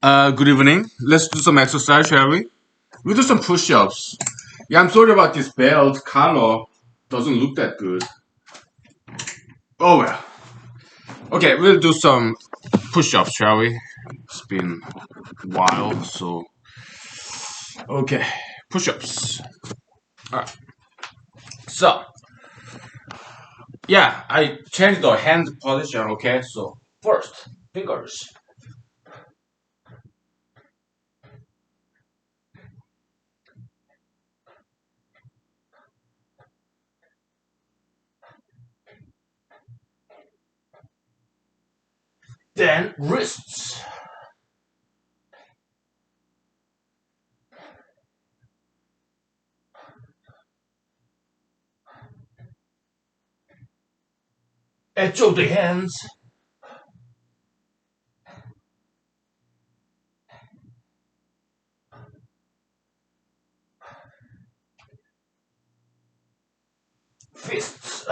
Good evening. Let's do some exercise, shall we? We do some push-ups. Yeah, I'm sorry about this belt. Color doesn't look that good. Oh well. Okay, we'll do some push-ups, shall we? It's been a while, so okay, push-ups. All right. So yeah, I changed the hand position. Okay, so first fingers, then wrists, edge of the hands, fists.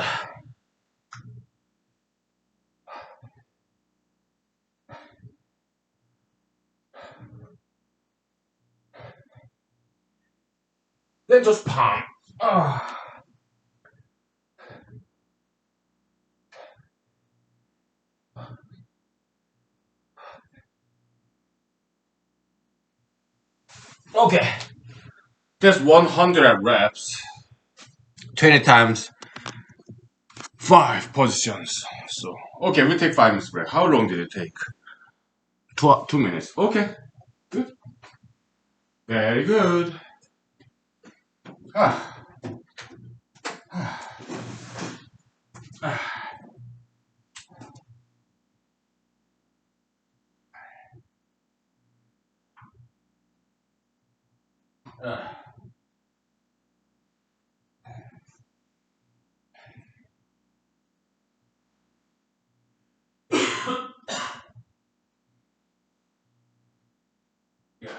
Then just palm. Okay, that's 100 reps, 20 times 5 positions. So, okay, we take 5 minutes break. How long did it take? 2 minutes. Okay, good. Very good. Ah, ah, ah. Yeah.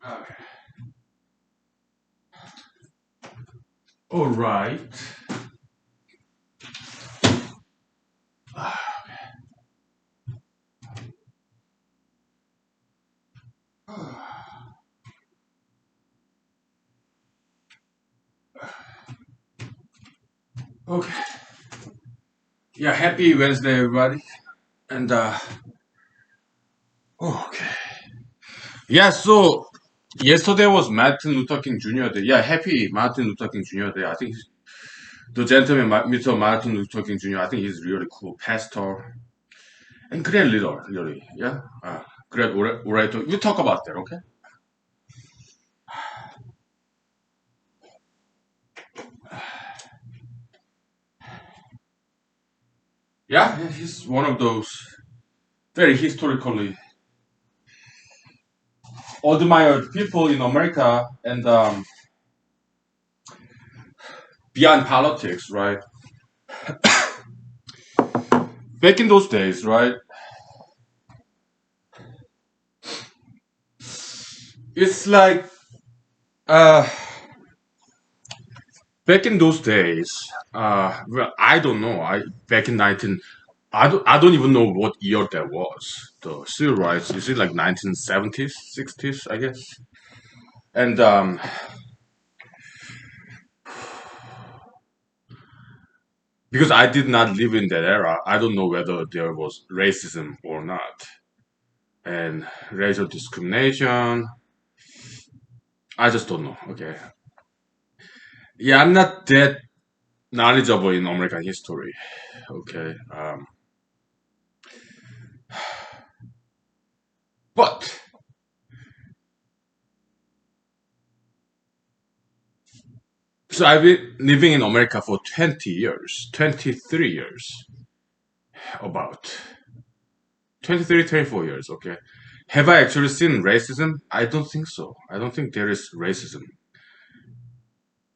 Okay. All right. Okay. Yeah, happy Wednesday, everybody. And okay. Yeah, so yesterday was Martin Luther King Jr. Day. Yeah, happy Martin Luther King Jr. Day. I think the gentleman, Mr. Martin Luther King Jr. I think he's really cool pastor and great leader, really. Yeah, great orator. We talk about that, okay? Yeah, he's one of those very historically admired people in America and beyond politics, right? Back in those days, right? It's like uh, back in those days. Well, I don't know. I back in 19. I don't even know what year that was. The civil rights. Is it like 1970s, 60s? I guess. And because I did not live in that era, I don't know whether there was racism or not. And racial discrimination. I just don't know. Okay. Yeah, I'm not that knowledgeable in American history. Okay. But so I've been living in America for 20 years, 23 years, about 23, 24 years. Okay. Have I actually seen racism? I don't think so. I don't think there is racism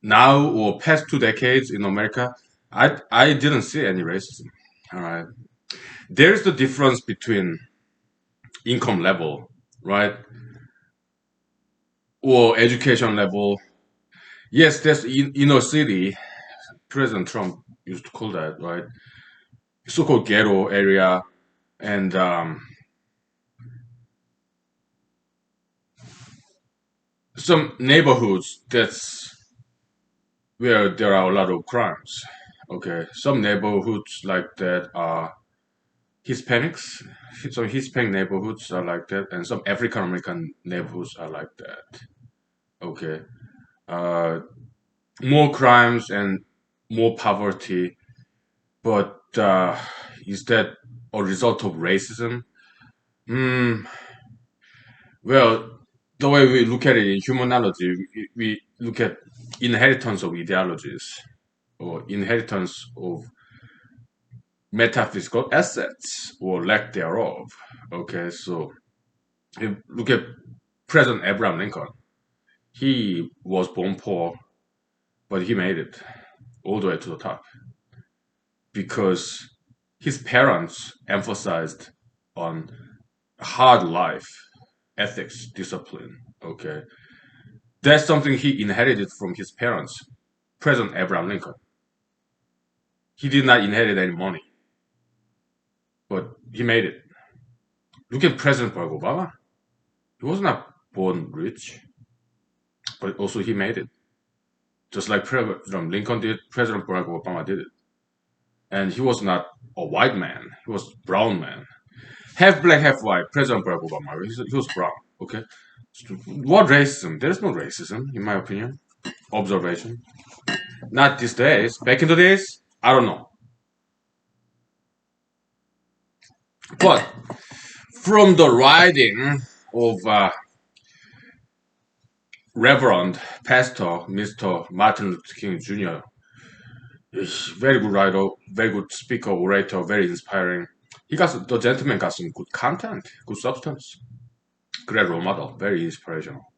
now or past 2 decades in America. I didn't see any racism. All right. There's the difference between income level, right, or education level. Yes, there's in inner city. President Trump used to call that, right, so-called ghetto area, and some neighborhoods that's where there are a lot of crimes. Okay, some neighborhoods like that are Hispanics. Some Hispanic neighborhoods are like that, and some African American neighborhoods are like that. Okay, uh, more crimes and more poverty, but is that a result of racism? Hmm. Well, the way we look at it in humanology, we look at inheritance of ideologies or inheritance of metaphysical assets or lack thereof. Okay, so if look at President Abraham Lincoln. He was born poor, but he made it all the way to the top because his parents emphasized on hard life, ethics, discipline. Okay, that's something he inherited from his parents, President Abraham Lincoln. He did not inherit any money, but he made it. Look at President Barack Obama. He was not born rich, but also he made it. Just like President Lincoln did, President Barack Obama did it. And he was not a white man, he was a brown man. Half black, half white, President Barack Obama, he was brown, okay? So what racism? There's no racism, in my opinion. Observation. Not these days. Back in the days, I don't know. But from the writing of Reverend Pastor Mr. Martin Luther King Jr., he's very good writer, very good speaker, orator, very inspiring. The gentleman got some good content, good substance. Great role model, very inspirational.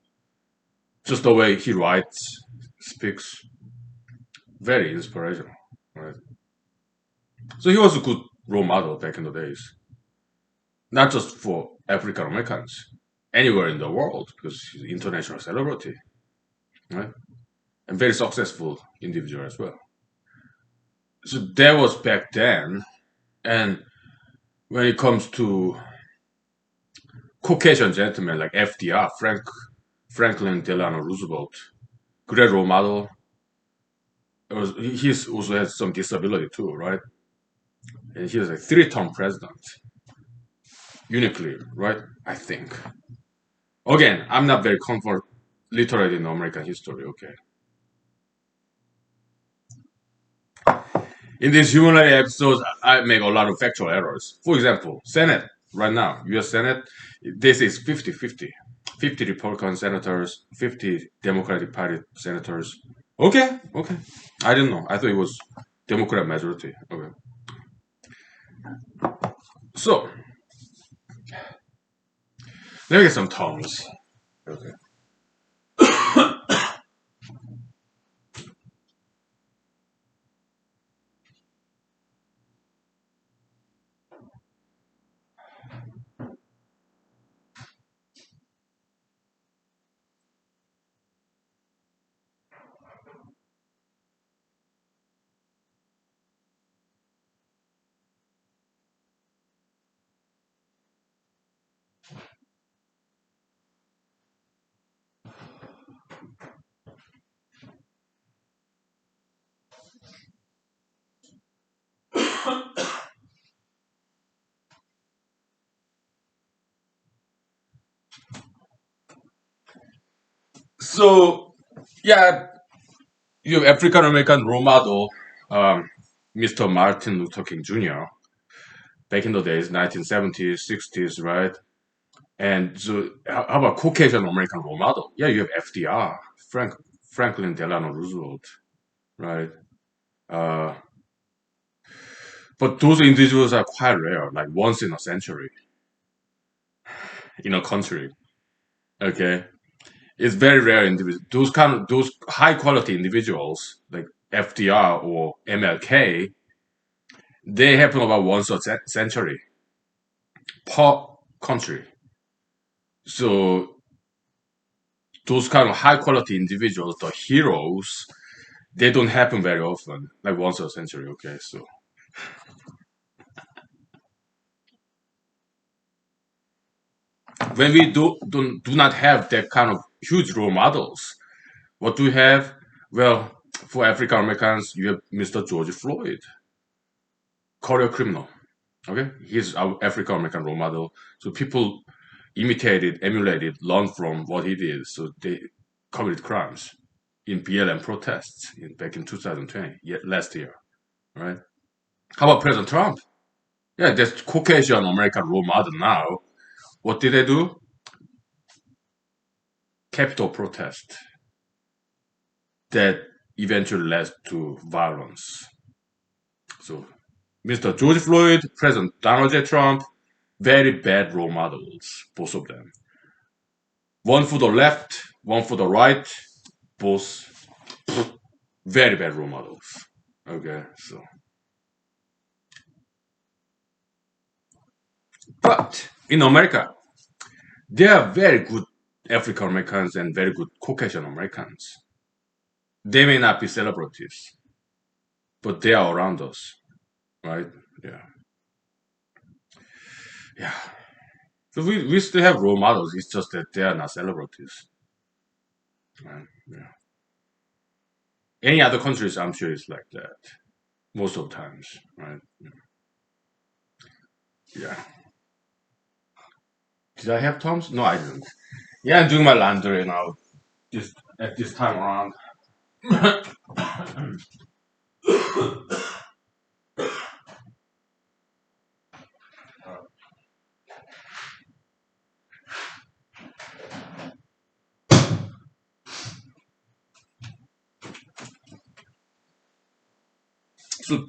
Just the way he writes, speaks, very inspirational. Right? So he was a good role model back in the days, not just for African Americans, anywhere in the world, because he's an international celebrity, right? And very successful individual as well. So that was back then, and when it comes to Caucasian gentlemen like FDR, Franklin Delano Roosevelt, great role model, He's also has some disability too, right? And he was a three-term president, uniquely, right? I think. Again, I'm not very comfort literate in American history. Okay. In these humanity episodes, I make a lot of factual errors. For example, Senate right now, U.S. Senate, this is 50-50. 50 Republican senators, 50 Democratic Party senators. Okay, okay. I didn't know. I thought it was Democrat majority. Okay. So, let me get some terms. Okay. So, yeah, you have African American role model, um, Mr. Martin Luther King Jr. back in the days, 1970s, 60s, right? And so, how about Caucasian American role model? Yeah, you have FDR, Franklin Delano Roosevelt, right? Uh, but those individuals are quite rare, like once in a century in a country. Okay, it's very rare individuals. Those high quality individuals like FDR or MLK, they happen about once a century per country. So those kind of high quality individuals, the heroes, they don't happen very often, like once a century. Okay, so when we do not have that kind of huge role models, what do we have? Well, for African Americans, you have Mr. George Floyd, career criminal. Okay, he's our African American role model. So people imitated, emulated, learned from what he did. So they committed crimes in BLM protests back in 2020, last year. Right? How about President Trump? Yeah, that's Caucasian American role model now. What did they do? Capitol protest that eventually led to violence. So Mr. George Floyd, President Donald J. Trump, very bad role models, both of them. One for the left, one for the right, both very bad role models. Okay, so but in America, there are very good African Americans and very good Caucasian Americans. They may not be celebrities, but they are around us, right? Yeah, yeah. So we still have role models. It's just that they are not celebrities, right? Yeah. Any other countries, I'm sure it's like that most of the times, right? Yeah. Did I have Tom's? No, I didn't. Yeah, I'm doing my laundry now. Just at this time around. So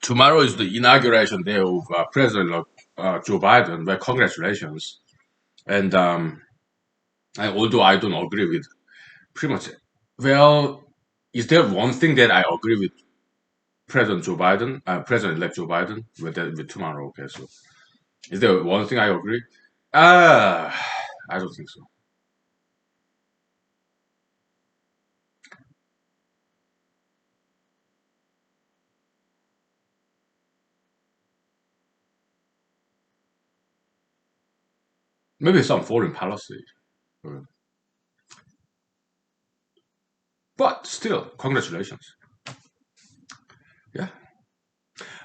tomorrow is the inauguration day of President Joe Biden. Well, congratulations. And although I don't agree with pretty much, well, is there one thing that I agree with President Joe Biden, President-elect Joe Biden, with tomorrow? Okay, so is there one thing I agree? Uh, I don't think so. Maybe some foreign policy. Uh, But still, congratulations. Yeah,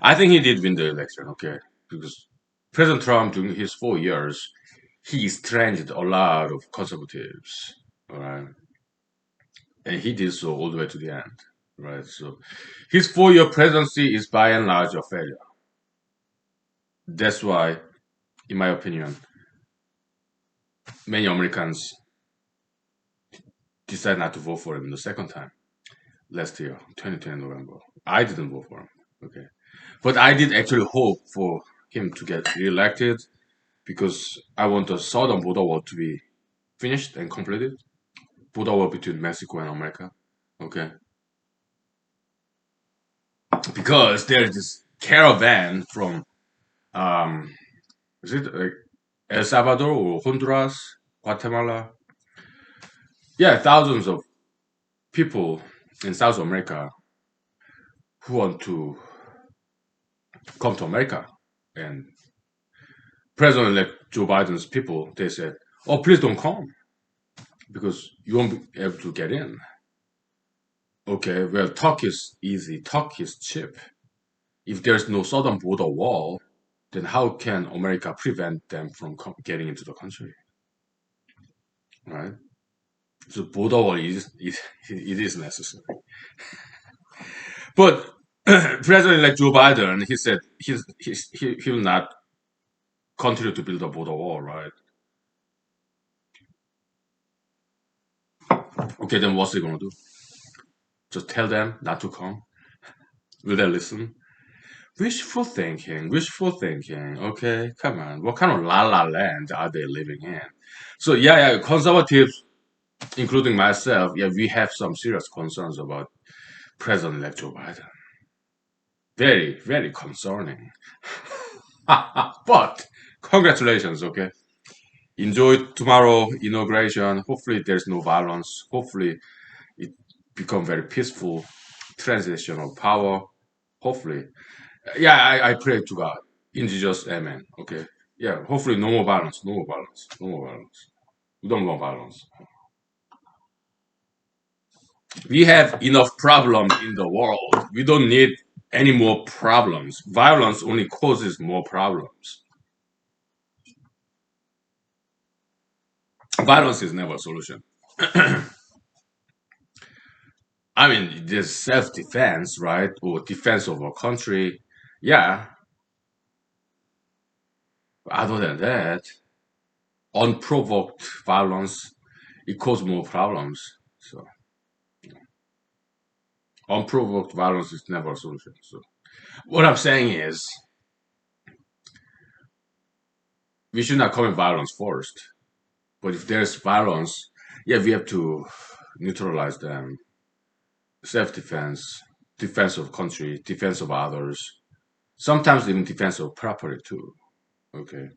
I think he did win the election. Okay, because President Trump during his 4 years, he estranged a lot of conservatives. All right, and he did so all the way to the end. Right, so his 4 year presidency is by and large a failure. That's why, in my opinion, many Americans decide not to vote for him the second time last year, 2020 November. I didn't vote for him. Okay, but I did actually hope for him to get reelected because I want the southern border wall to be finished and completed. Border wall between Mexico and America. Okay, because there's this caravan from is it El Salvador or Honduras, Guatemala? Yeah, thousands of people in South America who want to come to America. And President-elect Joe Biden's people, they said, "Oh, please don't come because you won't be able to get in." Okay, well, talk is easy, talk is cheap. If there's no southern border wall, then how can America prevent them from getting into the country, right? So border wall is it is necessary. But President-elect Joe Biden, he said he will not continue to build a border wall, right? Okay, then what's he gonna do? Just tell them not to come? Will they listen? Wishful thinking, wishful thinking. Okay, come on. What kind of la la land are they living in? So yeah, conservatives, including myself, yeah, we have some serious concerns about President-elect Joe Biden. Very, very concerning. But congratulations, okay? Enjoy tomorrow inauguration. Hopefully there's no violence. Hopefully it become very peaceful transition of power. Hopefully. Yeah, I pray to God. In Jesus, amen. Okay. Yeah, hopefully no more violence, no more violence, no more violence. We don't want violence. We have enough problems in the world. We don't need any more problems. Violence only causes more problems. Violence is never a solution. I mean, there's self-defense, right? Or defense of a country. Yeah. Other than that, unprovoked violence, it causes more problems. So unprovoked violence is never a solution. So what I'm saying is we should not commit violence first. But if there's violence, yeah, we have to neutralize them. Self-defense, defense of country, defense of others, sometimes even defense of property too. Okay,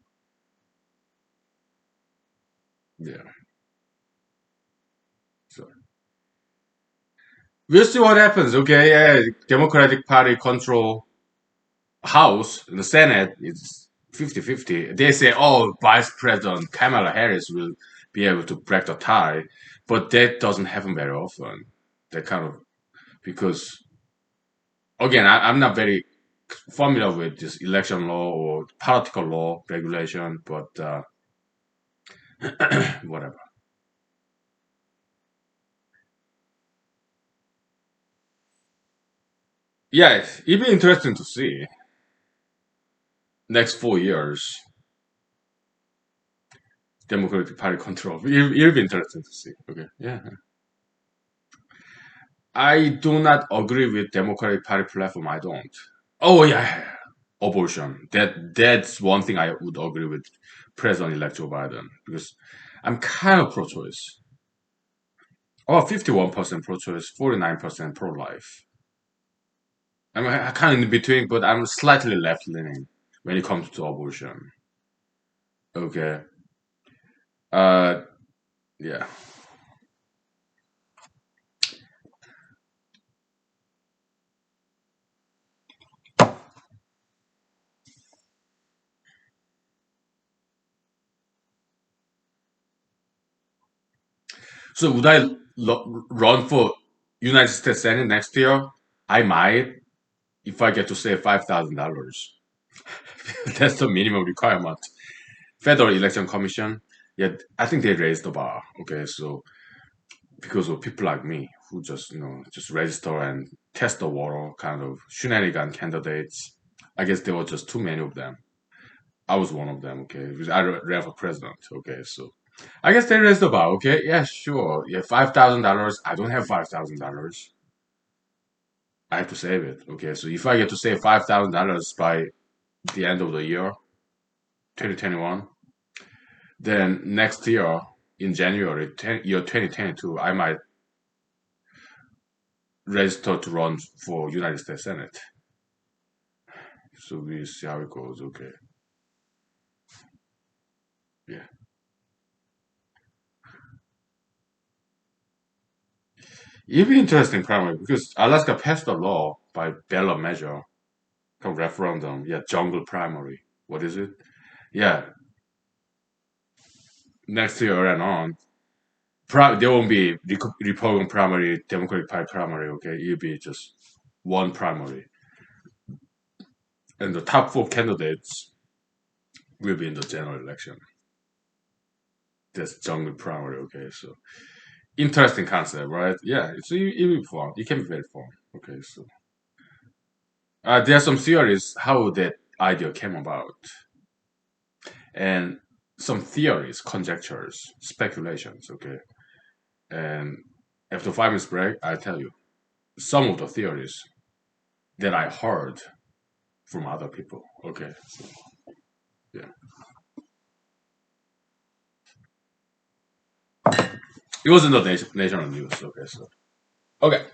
yeah. So we'll see what happens. Okay, yeah, Democratic Party control House, the Senate is 50-50. They say, oh, Vice President Kamala Harris will be able to break the tie, but that doesn't happen very often. That kind of because again, I'm not very familiar with this election law or political law regulation, but whatever. Yeah, it'd be interesting to see next 4 years Democratic Party control. It'll be interesting to see. Okay, yeah. I do not agree with Democratic Party platform. I don't. Oh yeah, abortion. That's one thing I would agree with President-elect Joe Biden because I'm kind of pro-choice. Oh, 51% pro-choice, 49% pro-life. I'm kind of in between, but I'm slightly left-leaning when it comes to abortion. Okay. Uh, yeah. So would I run for United States Senate next year, I might if I get to save $5,000. That's the minimum requirement. Federal Election Commission, yeah, I think they raised the bar. Okay, so because of people like me who just just register and test the water, kind of shenanigan candidates. I guess there were just too many of them. I was one of them. Okay, because I ran for president. Okay, so I guess they raised the bar. Okay, yeah, sure. Yeah, $5,000. I don't have $5,000. I have to save it. Okay, so if I get to save $5,000 by the end of the year, 2021, then next year in January, year 2022, I might register to run for United States Senate. So we see how it goes. Okay, yeah, it'd be interesting primary because Alaska passed a law by ballot measure, from referendum. Yeah, jungle primary. What is it? Yeah, next year and on. There won't be Republican primary, Democratic Party primary. Okay, it'll be just one primary, and the top four candidates will be in the general election. That's jungle primary. Okay, so interesting concept, right? Yeah, it'll be fun. It can be very fun. Okay, so there are some theories how that idea came about, and some theories, conjectures, speculations. Okay, and after 5 minutes break, I'll tell you some of the theories that I heard from other people. Okay, so yeah, it was in the national news. Okay, so okay.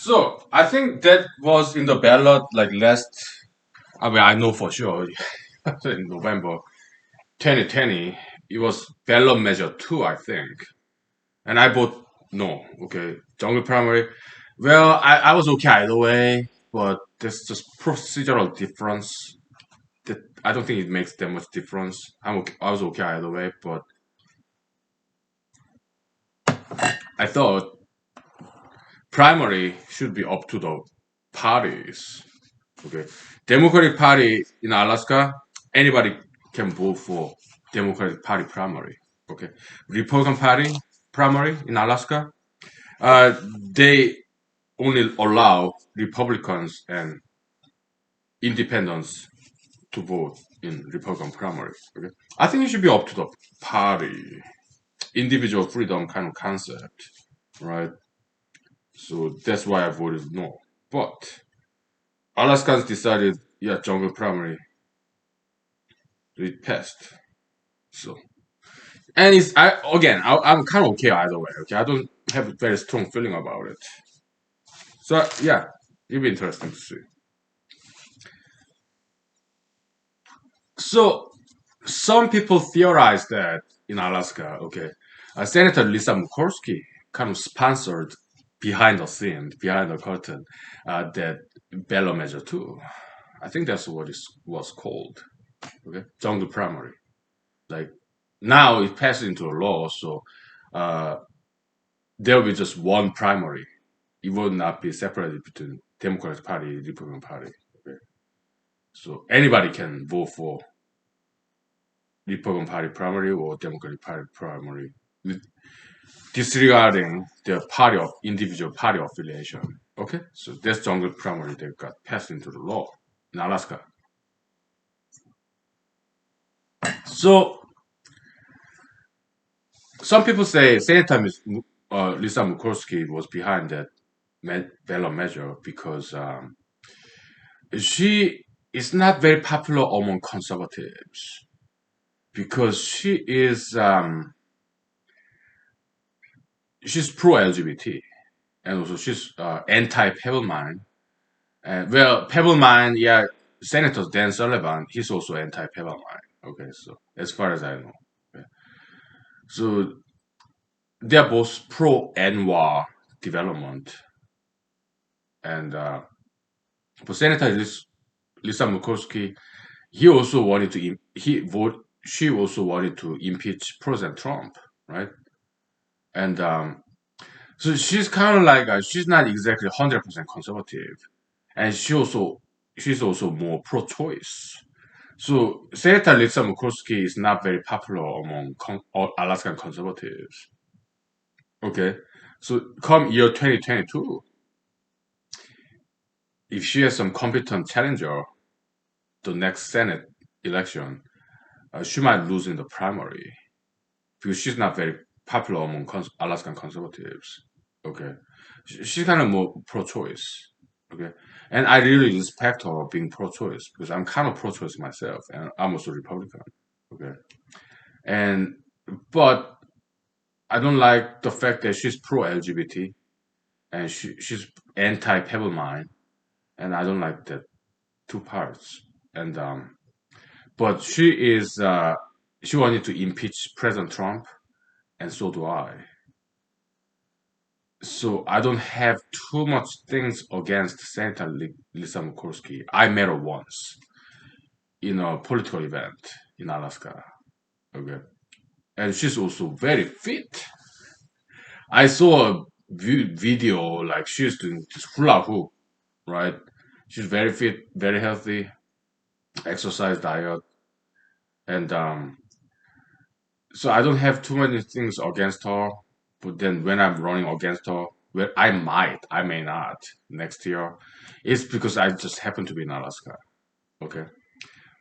So I think that was in the ballot like last. I mean, I know for sure in November 2020 it was ballot measure two, I think, and I vote no. Okay, jungle primary. Well, I was okay either way, but there's just procedural difference that I don't think it makes that much difference. I was okay either way, but I thought primary should be up to the parties. Okay, Democratic Party in Alaska, anybody can vote for Democratic Party primary. Okay, Republican Party primary in Alaska, they only allow Republicans and independents to vote in Republican primary. Okay, I think it should be up to the party, individual freedom kind of concept, right? So that's why I voted no. But Alaskans decided, yeah, jungle primary, it passed. So, and it's I'm kind of okay either way. Okay, I don't have a very strong feeling about it. So yeah, it'll be interesting to see. So some people theorize that in Alaska, okay, Senator Lisa Murkowski kind of sponsored behind the scene, behind the curtain, that ballot measure too. I think that's what it was called. Okay, jungle primary. Like now it passed into a law, so uh, there will be just one primary. It will not be separated between Democratic Party, Republican Party. Okay, so anybody can vote for Republican Party primary or Democratic Party primary, with disregarding the party of individual party affiliation. Okay, so that's jungle primary that got passed into the law in Alaska. So some people say Senator Lisa Murkowski was behind that ballot measure because she is not very popular among conservatives because she's pro LGBT and also she's anti Pebble Mine. Well, Pebble Mine, yeah, Senator Dan Sullivan, he's also anti Pebble Mine. Okay, so as far as I know, okay. So they're both pro Anwar development, and but Senator Lisa Murkowski, he also wanted to he vote. She also wanted to impeach President Trump, right? And so she's kind of like she's not exactly 100% conservative, and she's also more pro-choice. So Senator Lisa Murkowski is not very popular among Alaskan conservatives. Okay, so come year 2022, if she has some competent challenger, the next Senate election, she might lose in the primary because she's not very popular among Alaskan conservatives. Okay, she's kind of more pro-choice. Okay, and I really respect her being pro-choice because I'm kind of pro-choice myself, and I'm also Republican. Okay, and but I don't like the fact that she's pro-LGBT and she's anti-Pebble Mine, and I don't like that two parts. And but she wanted to impeach President Trump, and so do I. So I don't have too much things against Senator Lisa Murkowski. I met her once in a political event in Alaska. Okay, and she's also very fit. I saw a video like she's doing this hula hoop, right? She's very fit, very healthy, exercise diet, and so I don't have too many things against her. But then when I'm running against her, well, I may not next year, it's because I just happen to be in Alaska. Okay,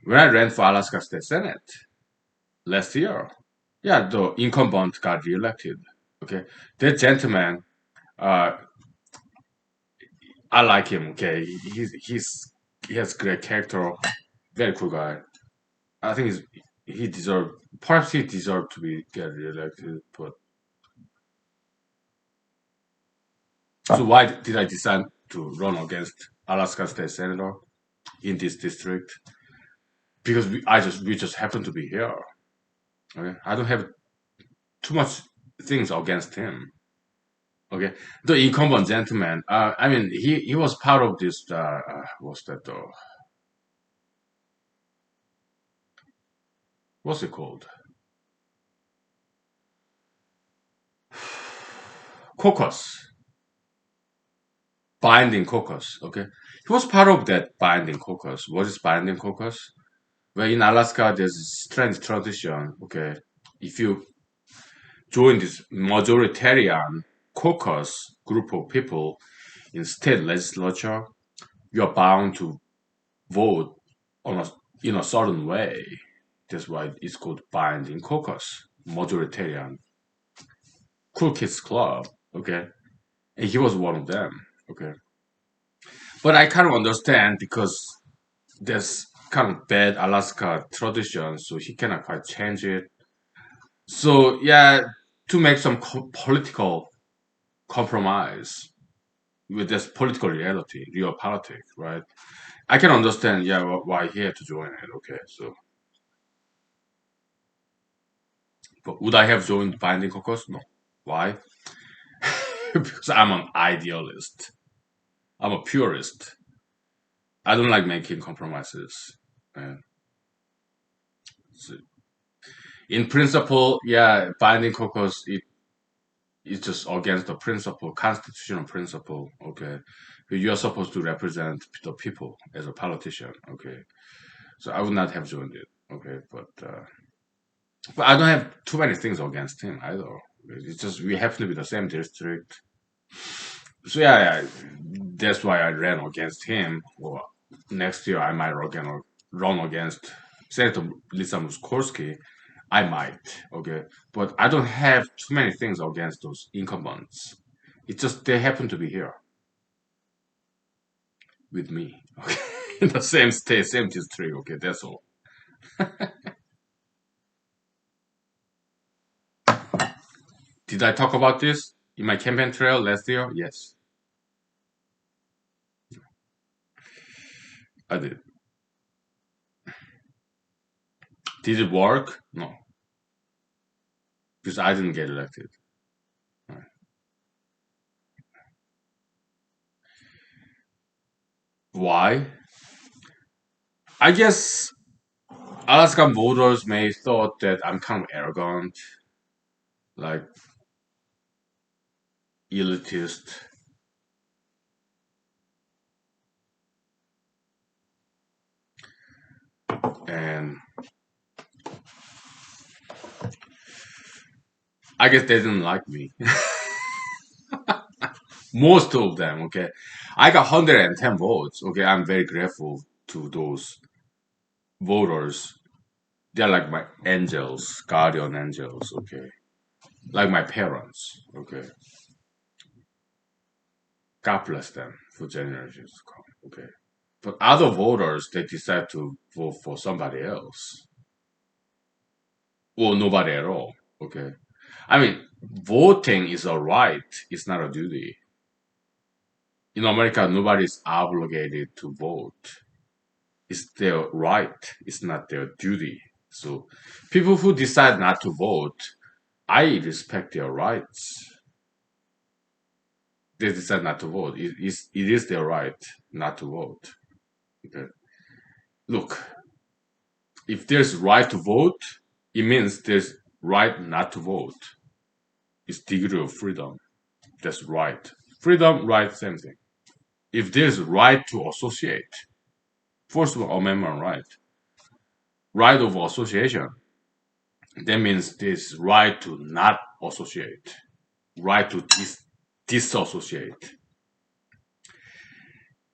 when I ran for Alaska State Senate last year, yeah, the incumbent got reelected. Okay, that gentleman, uh, I like him. Okay, he has great character, very cool guy. I think he deserved, perhaps he deserved to be get reelected, but So why did I decide to run against Alaska State Senator in this district? Because we just happen to be here. Okay, I don't have too much things against him. Okay, the incumbent gentleman. I mean, he was part of this. What's that? What's it called? Caucus, binding caucus. Okay, he was part of that binding caucus. What is binding caucus? Well, in Alaska, there's a strange tradition. Okay, if you join this majoritarian caucus group of people in state legislature, you are bound to vote on a in a certain way. That's why it's called binding caucus, majoritarian cool kids club. Okay, and he was one of them. Okay, but I kind of understand because there's kind of bad Alaska tradition, so he cannot quite change it. So yeah, to make some political compromise with this political reality, real politics, right? I can understand, yeah, why he had to join it. Okay, so but would I have joined Binding Caucus? No. Why? Because I'm an idealist. I'm a purist. I don't like making compromises. And so in principle, yeah, Binding Caucus it's just against the principle, constitutional principle. Okay, you are supposed to represent the people as a politician. Okay, so I would not have joined it. Okay, but I don't have too many things against him either. It's just we happen to be the same district. So yeah, that's why I ran against him. Or next year I might run against Senator Lisa Muskorski. I might, okay, but I don't have too many things against those incumbents. It's just they happen to be here with me, okay, in the same state, same district. Okay, that's all. Did I talk about this in my campaign trail last year? Yes, I did. Did it work? No, because I didn't get elected. Right. Why? I guess Alaskan voters may thought that I'm kind of arrogant, like elitist, and I guess they didn't like me. Most of them, okay. I got 110 votes, okay. I'm very grateful to those voters. They're like my angels, guardian angels, okay. Like my parents, okay. God bless them for generations to come, okay. But other voters, they decide to vote for somebody else or nobody at all, okay. I mean, voting is a right, it's not a duty. In America, nobody is obligated to vote. It's their right, it's not their duty. So people who decide not to vote, I respect their rights. They decide not to vote. It is their right not to vote. Okay. Look, if there's right to vote, it means there's right not to vote. It's degree of freedom. That's right. Freedom, right, same thing. If there's right to associate, First Amendment right of association, that means there's right to not associate, right to disassociate.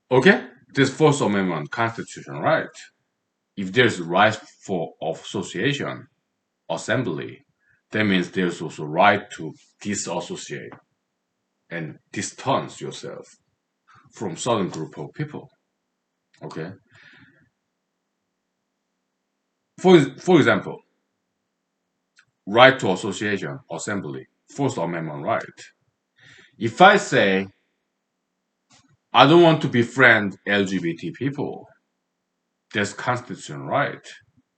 Okay? This First Amendment Constitution right. If there's right for association, assembly, that means there's also right to disassociate and distance yourself from certain group of people. Okay? For example, right to association, assembly, First Amendment right. If I say I don't want to befriend LGBT people. That's constitutional right.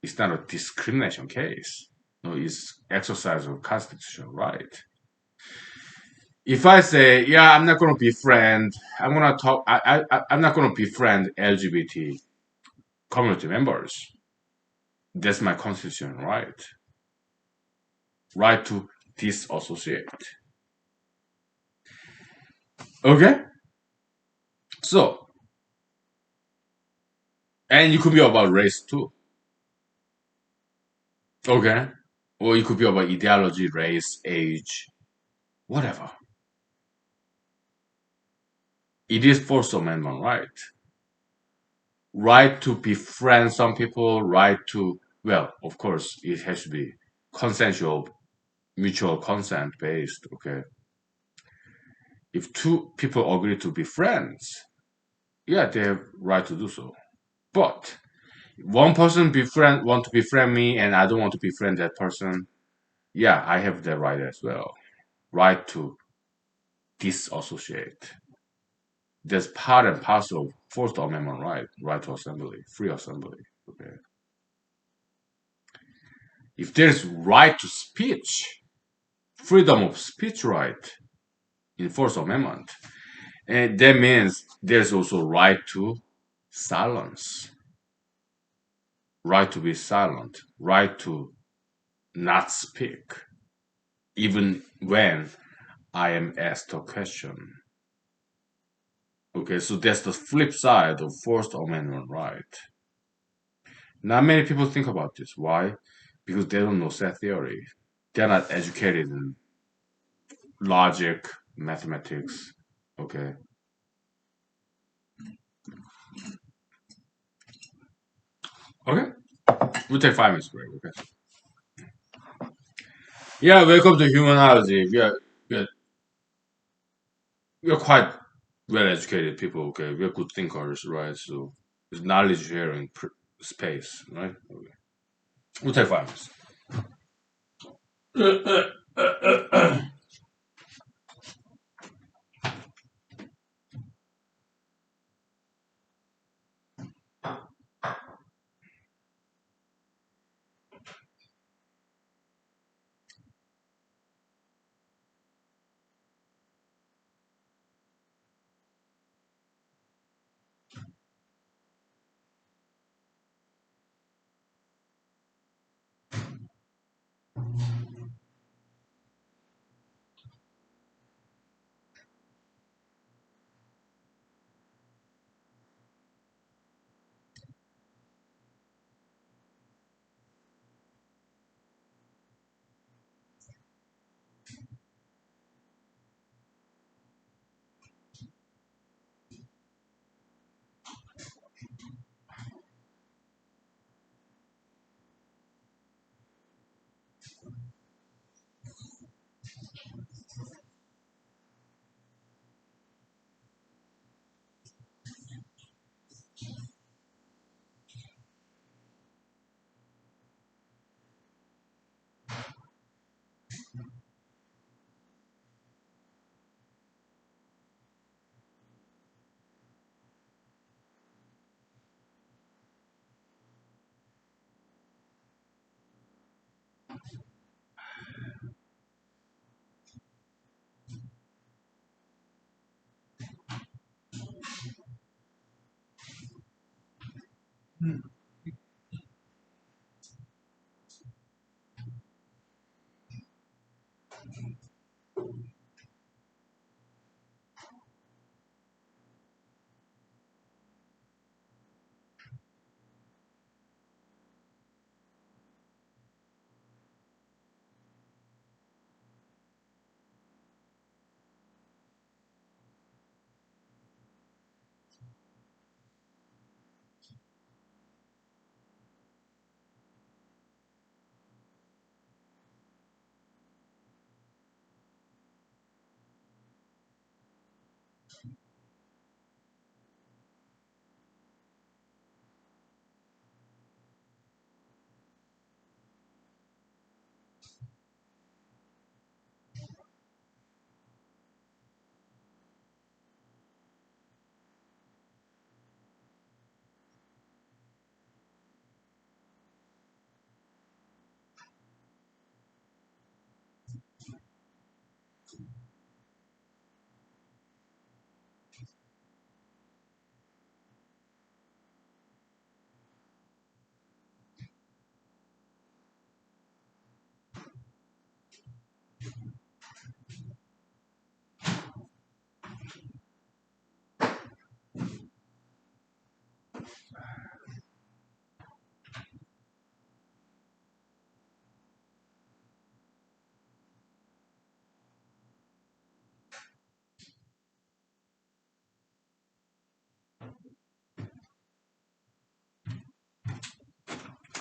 It's not a discrimination case. No, it's exercise of constitutional right. If I say, yeah, I'm not going to befriend, I'm going to talk, I'm not going to befriend LGBT community members. That's my constitutional right. Right to disassociate. Okay? So, and it could be about race too. Okay? Or it could be about ideology, race, age, whatever. It is First Amendment right. Right to befriend some people, right to, well, of course, it has to be consensual, mutual consent based. Okay? If two people agree to be friends, yeah, they have right to do so. But one person befriend want to befriend me and I don't want to befriend that person, yeah, I have that right as well. Right to disassociate. That's part and parcel of Fourth Amendment right, right to assembly, free assembly. Okay. If there's right to speech, freedom of speech right in Fourth Amendment, and that means there's also right to silence, right to be silent, right to not speak, even when I am asked a question. Okay, so that's the flip side of Fourth Amendment right. Not many people think about this. Why? Because they don't know set theory. They're not educated in logic, mathematics. Okay. Okay. We'll take 5 minutes break. Okay. Yeah, welcome to humanology. We are quite well educated people. Okay, we're good thinkers, right? So it's knowledge sharing space, right? Okay. We'll take 5 minutes.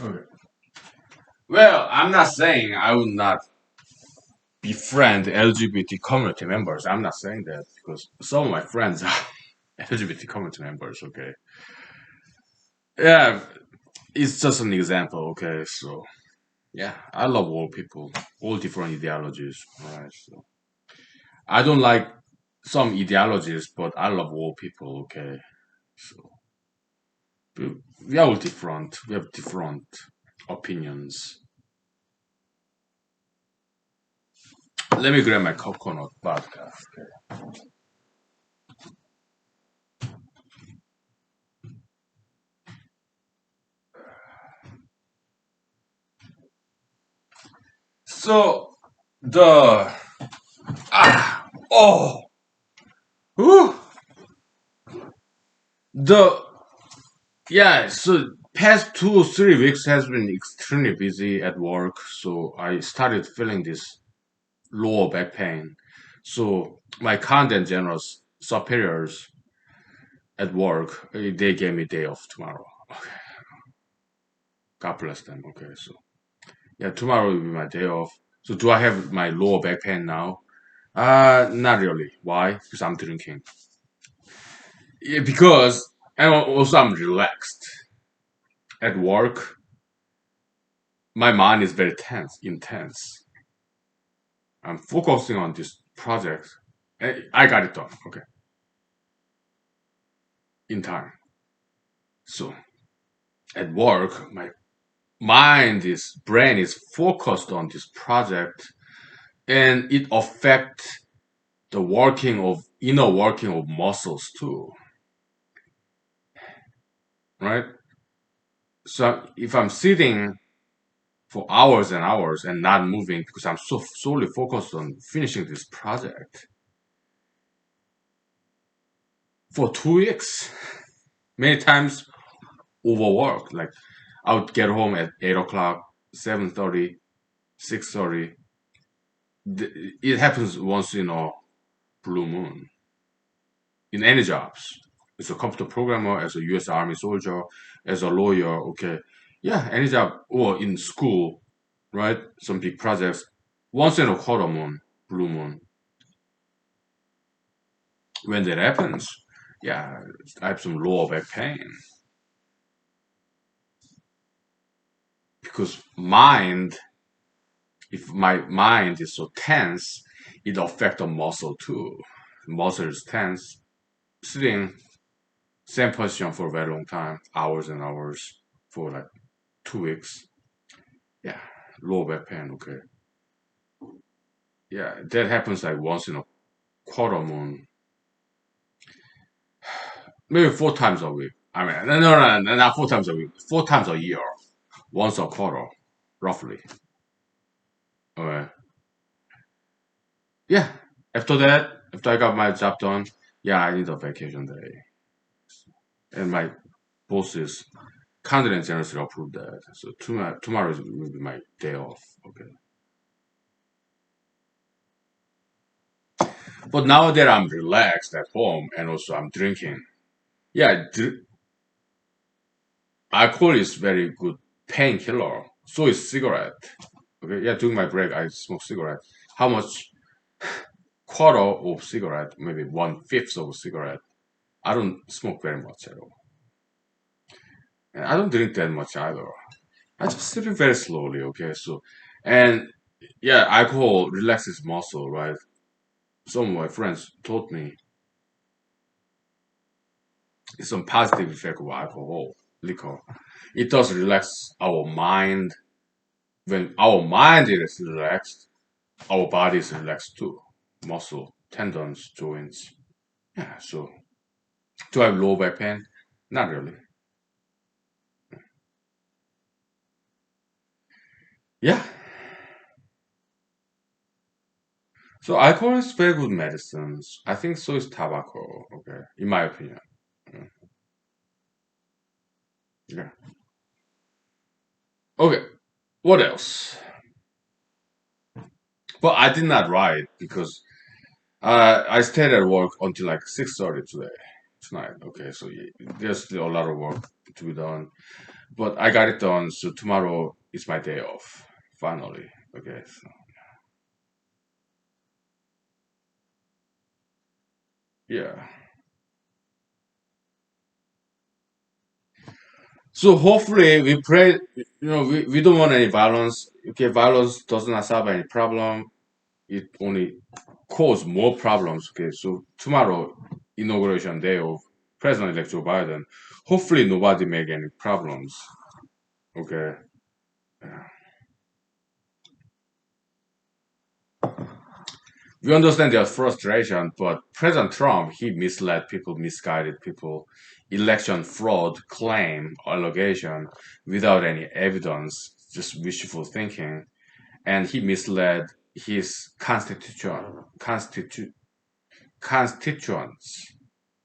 Okay. Well, I'm not saying I would not befriend LGBT community members. I'm not saying that because some of my friends are LGBT community members. Okay. Yeah, it's just an example. Okay, so yeah, I love all people, all different ideologies. Right. So I don't like some ideologies, but I love all people. Okay. So we are all different. We have different opinions. Let me grab my coconut vodka. Okay. So the oh whew, the yeah. So past 2 or 3 weeks has been extremely busy at work. So I started feeling this lower back pain. So my content general superiors at work, they gave me day off tomorrow. Okay, God bless them. Okay, so yeah, tomorrow will be my day off. So do I have my lower back pain now? Not really. Why? Because I'm drinking. Yeah, because and also I'm relaxed at work. My mind is very tense, intense. I'm focusing on this project. I got it done. Okay, in time. So at work, my brain is focused on this project, and it affects the working of inner working of muscles too, right? So if I'm sitting for hours and hours and not moving because I'm so solely focused on finishing this project for 2 weeks, many times overworked. Like I would get home at 8 o'clock, 7:30, 6:30. It happens once in a blue moon in any jobs. As a computer programmer, as a U.S. Army soldier, as a lawyer, okay, yeah, any job or in school, right? Some big projects. Once in a quarter moon, blue moon. When that happens, yeah, I have some lower back pain because if my mind is so tense, it affects the muscle too. Muscle is tense, sitting same position for a very long time, hours and hours for like 2 weeks. Yeah, lower back pain. Okay, yeah, that happens like once in a quarter moon, maybe 4 times a week. I mean, no, not 4 times a week, 4 times a year, once a quarter, roughly. Okay. Yeah. After that, after I got my job done, yeah, I need a vacation day. And my bosses kindly and generously approved that. So tomorrow will be my day off. Okay. But now that I'm relaxed at home and also I'm drinking, yeah, alcohol is very good painkiller. So is cigarette. Okay. Yeah, during my break, I smoke cigarette. How much? Quarter of cigarette, maybe 1/5 of a cigarette. I don't smoke very much at all. And I don't drink that much either. I just sip it very slowly, okay? So, and yeah, alcohol relaxes muscle, right? Some of my friends told me it's some positive effect of alcohol, liquor. It does relax our mind. When our mind is relaxed, our body is relaxed too. Muscle, tendons, joints. Yeah, so do I have low back pain? Not really. Yeah. So alcohol is very good medicines. I think so is tobacco, okay, in my opinion. Mm, yeah. Okay, what else? But I did not write because I stayed at work until like 6:30 tonight. Okay, so yeah, there's still a lot of work to be done. But I got it done, so tomorrow is my day off. Finally. Okay. So, yeah. So hopefully we pray, we don't want any violence. Okay, violence does not solve any problem. It only cause more problems. Okay, so tomorrow, inauguration day of President-elect Joe Biden, hopefully nobody make any problems. Okay. We understand their frustration, but President Trump, he misled people, misguided people, election fraud, claim, allegation without any evidence, just wishful thinking, and he misled his constituents,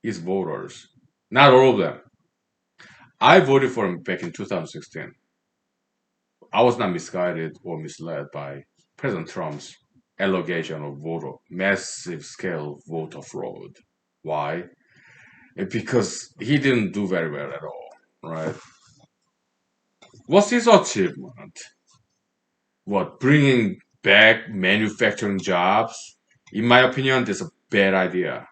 his voters. Not all of them. I voted for him back in 2016. I was not misguided or misled by President Trump's allegation of voter massive scale voter fraud. Why? Because he didn't do very well at all, right? What's his achievement? What, bringing back manufacturing jobs? In my opinion, that's a bad idea.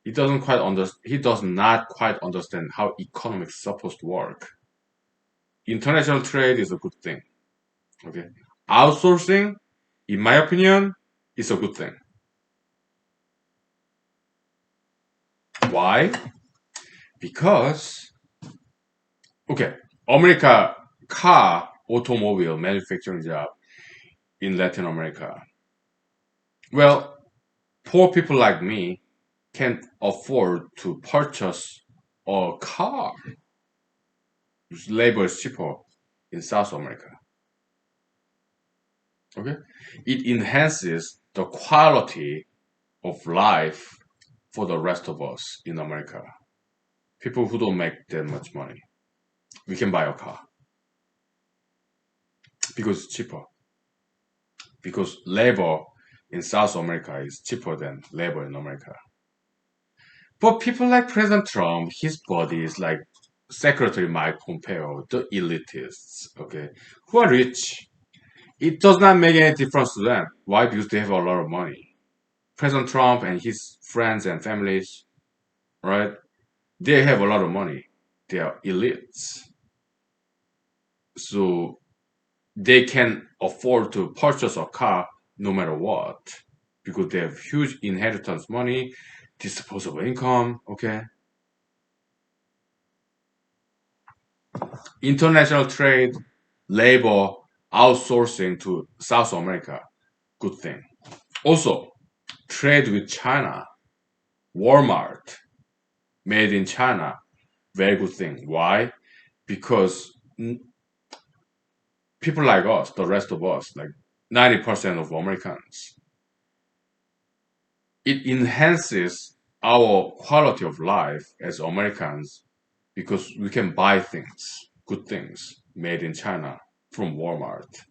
He does not quite understand how economics is supposed to work. International trade is a good thing. Okay. Outsourcing, in my opinion, is a good thing. Why? Because, okay, America car automobile manufacturing job in Latin America. Well, poor people like me can't afford to purchase a car. Labor is cheaper in South America. Okay, it enhances the quality of life for the rest of us in America. People who don't make that much money, we can buy a car because it's cheaper. Because labor in South America is cheaper than labor in America. But people like President Trump, his body is like Secretary Mike Pompeo, the elitists, okay, who are rich. It does not make any difference to them. Why? Because they have a lot of money. President Trump and his friends and families, right? They have a lot of money. They are elites. So they can afford to purchase a car no matter what because they have huge inheritance money, disposable income, okay? International trade, labor, outsourcing to South America, good thing. Also, trade with China, Walmart, made in China, very good thing. Why? Because people like us, the rest of us, like 90% of Americans, it enhances our quality of life as Americans because we can buy things, good things made in China from Walmart.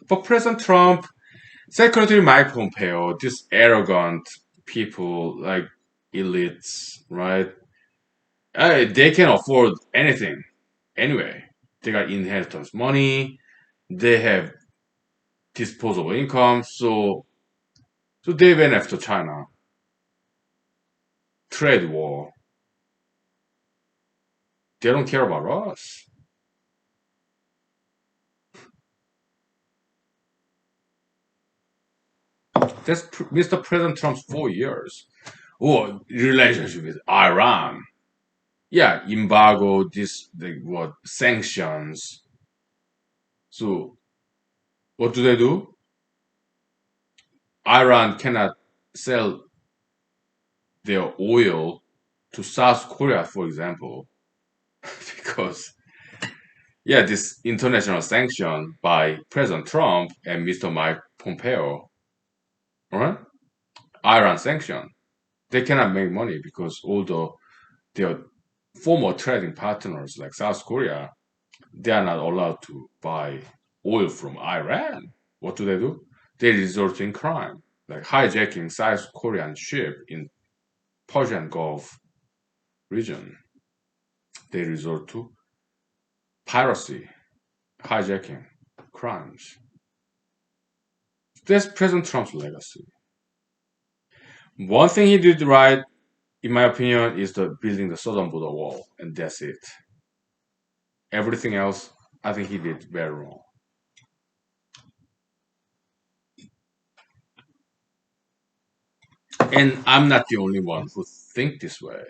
But President Trump, Secretary Mike Pompeo, these arrogant people like elites, right? They can afford anything anyway. They got inheritance money, they have disposable income, so they went after China. Trade war. They don't care about us. That's Mr. President Trump's 4 years. Oh, relationship with Iran. Yeah, embargo, this, the, what, sanctions. So, what do they do? Iran cannot sell their oil to South Korea, for example, because, yeah, this international sanction by President Trump and Mr. Mike Pompeo, all right? Iran sanction. They cannot make money because although their former trading partners like South Korea, they are not allowed to buy oil from Iran. What do? They resort in crime, like hijacking South Korean ship in Persian Gulf region. They resort to piracy, hijacking, crimes. That's President Trump's legacy. One thing he did right, in my opinion, is the building the southern border wall, and that's it. Everything else, I think he did very wrong. And I'm not the only one who think this way.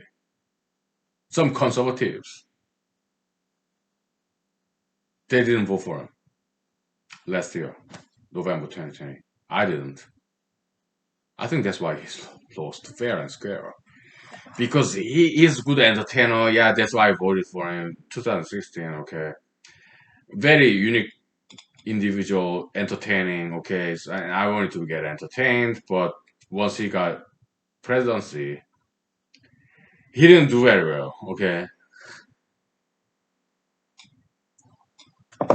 Some conservatives, they didn't vote for him last year, November 2020. I didn't. I think that's why he's lost fair and square. Because he is good entertainer. Yeah, that's why I voted for him. 2016, okay. Very unique individual, entertaining, okay. So I wanted to get entertained, but once he got presidency, he didn't do very well, okay.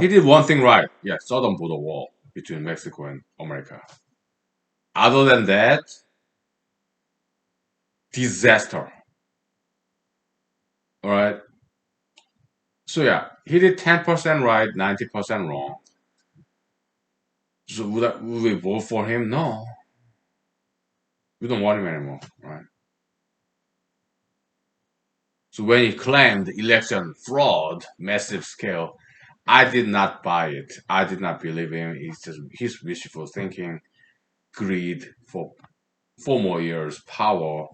He did one thing right. Yeah, southern border wall between Mexico and America. Other than that, disaster. All right. So yeah, he did 10% right, 90% wrong. So would we vote for him? No, we don't want him anymore, right? So when he claimed election fraud, massive scale, I did not buy it. I did not believe him. It's just his wishful thinking, greed for 4 more years, power.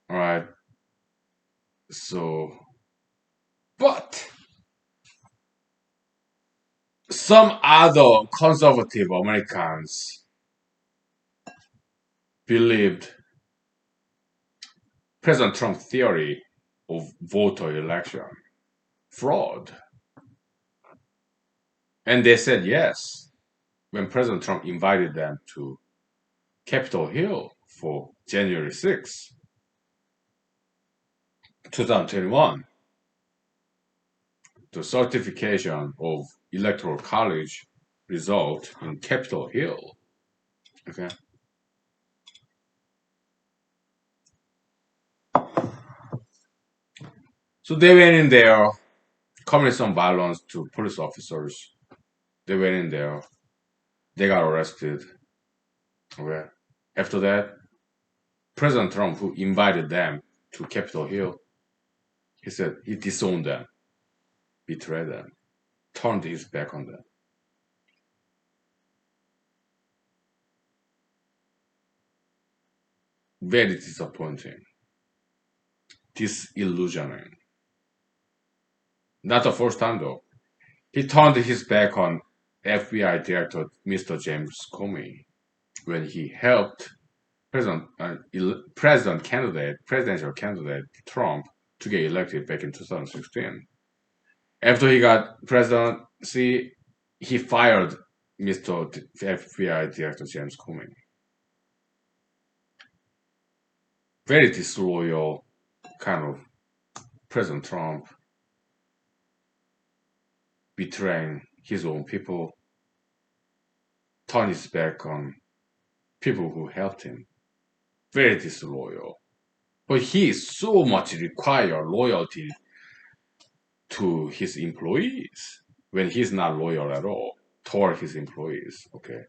All right. So, but some other conservative Americans believed President Trump's theory of voter election fraud. And they said yes when President Trump invited them to Capitol Hill for January 6th, 2021, the certification of Electoral College result in Capitol Hill. Okay. So they went in there, committed some violence to police officers. They went in there. They got arrested. Okay. After that, President Trump, who invited them to Capitol Hill, he said he disowned them, betrayed them, turned his back on them. Very disappointing. Disillusioning. Not the first time though. He turned his back on FBI Director Mr. James Comey when he helped presidential candidate Trump to get elected back in 2016. After he got presidency, he fired Mr. FBI Director James Comey. Very disloyal kind of President Trump betraying his own people, turn his back on people who helped him. Very disloyal. But he so much require loyalty to his employees when he's not loyal at all toward his employees. Okay.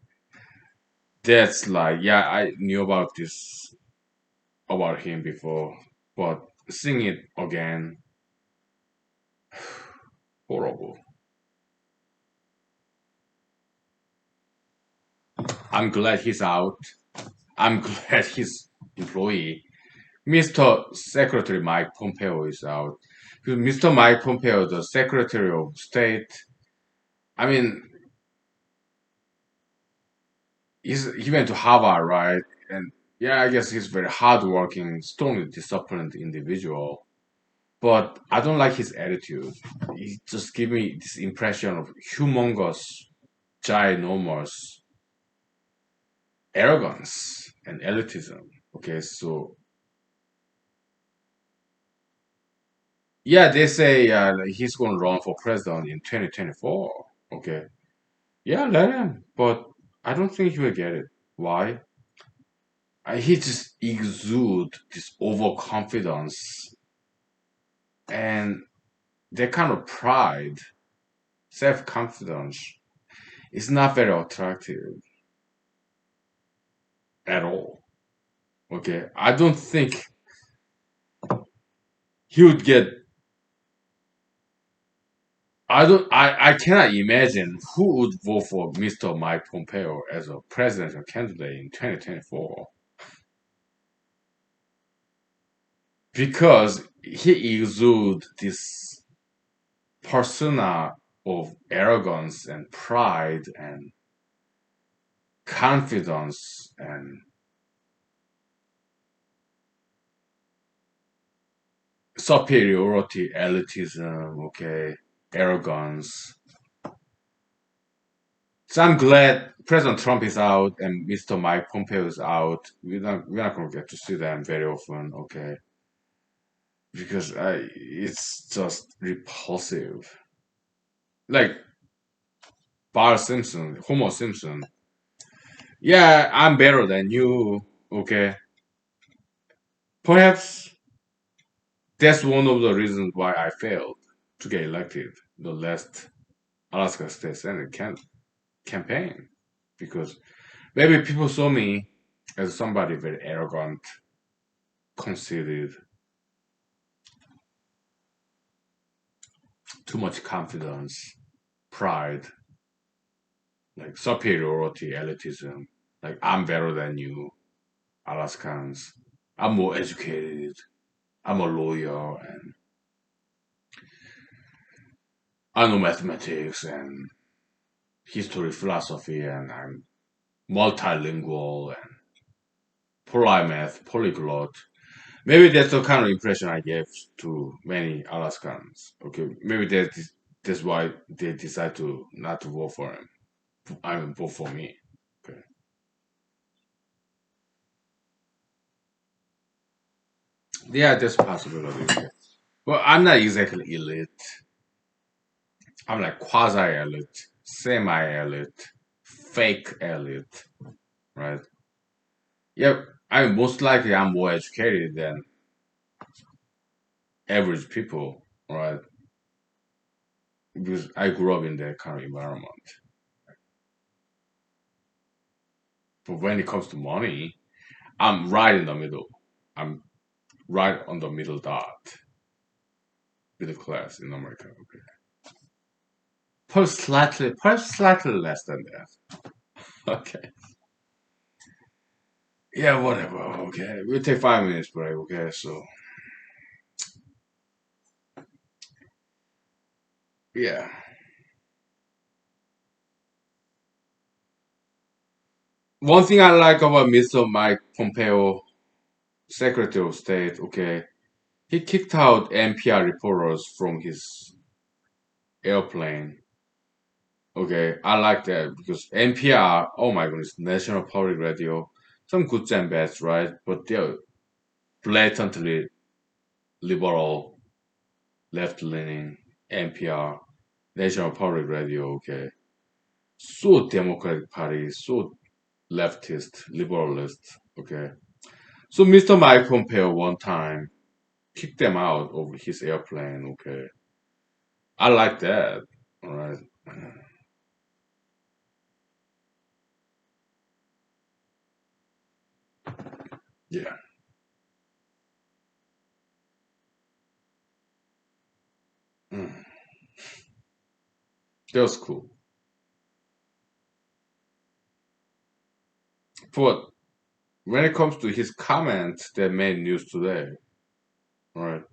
That's like, yeah, I knew about this about him before, but seeing it again, horrible. I'm glad he's out. I'm glad his employee, Mr. Secretary Mike Pompeo, is out. Because Mr. Mike Pompeo, the Secretary of State, I mean, he went to Harvard, right? And yeah, I guess he's very hardworking, strongly disciplined individual. But I don't like his attitude. He just give me this impression of humongous, ginormous arrogance and elitism. Okay, so yeah, they say he's going to run for president in 2024. Okay, yeah, let him. But I don't think he will get it. Why? He just exude this overconfidence, and that kind of pride, self-confidence is not very attractive at all. Okay, I don't think he would get. I cannot imagine who would vote for Mr. Mike Pompeo as a presidential candidate in 2024 because he exudes this persona of arrogance and pride and confidence and superiority, elitism, okay, arrogance. So I'm glad President Trump is out and Mr. Mike Pompeo is out. We're not gonna get to see them very often, okay? Because it's just repulsive. Like Bart Simpson, Homer Simpson. Yeah, I'm better than you, okay? Perhaps that's one of the reasons why I failed to get elected the last Alaska State Senate campaign. Because maybe people saw me as somebody very arrogant, conceited, too much confidence, pride, like superiority, elitism. Like I'm better than you, Alaskans. I'm more educated. I'm a lawyer, and I know mathematics and history, philosophy, and I'm multilingual and polymath, polyglot. Maybe that's the kind of impression I gave to many Alaskans. Okay, maybe that's why they decide to not to vote for him. I mean, vote for me. Okay. Yeah, there's a possibility. Okay. Well, I'm not exactly elite. I'm like quasi elite, semi elite, fake elite, right? Yeah, I mean, most likely I'm more educated than average people, right? Because I grew up in that kind of environment. But when it comes to money, I'm right in the middle. I'm right on the middle dot, middle class in America. Okay, perhaps slightly less than that. Okay. Yeah, whatever. Okay, we'll take 5 minutes break. Okay, so yeah. One thing I like about Mr. Mike Pompeo, Secretary of State, okay, he kicked out NPR reporters from his airplane. Okay, I like that because NPR, oh my goodness, National Public Radio, some good and bad, right? But they're blatantly liberal, left leaning, NPR, National Public Radio, okay. So Democratic Party, so leftist, liberalist, okay. So Mr. Mike Pompeo one time kicked them out of his airplane, okay. I like that, all right. Yeah, mm, that was cool. But when it comes to his comments that made news today, right?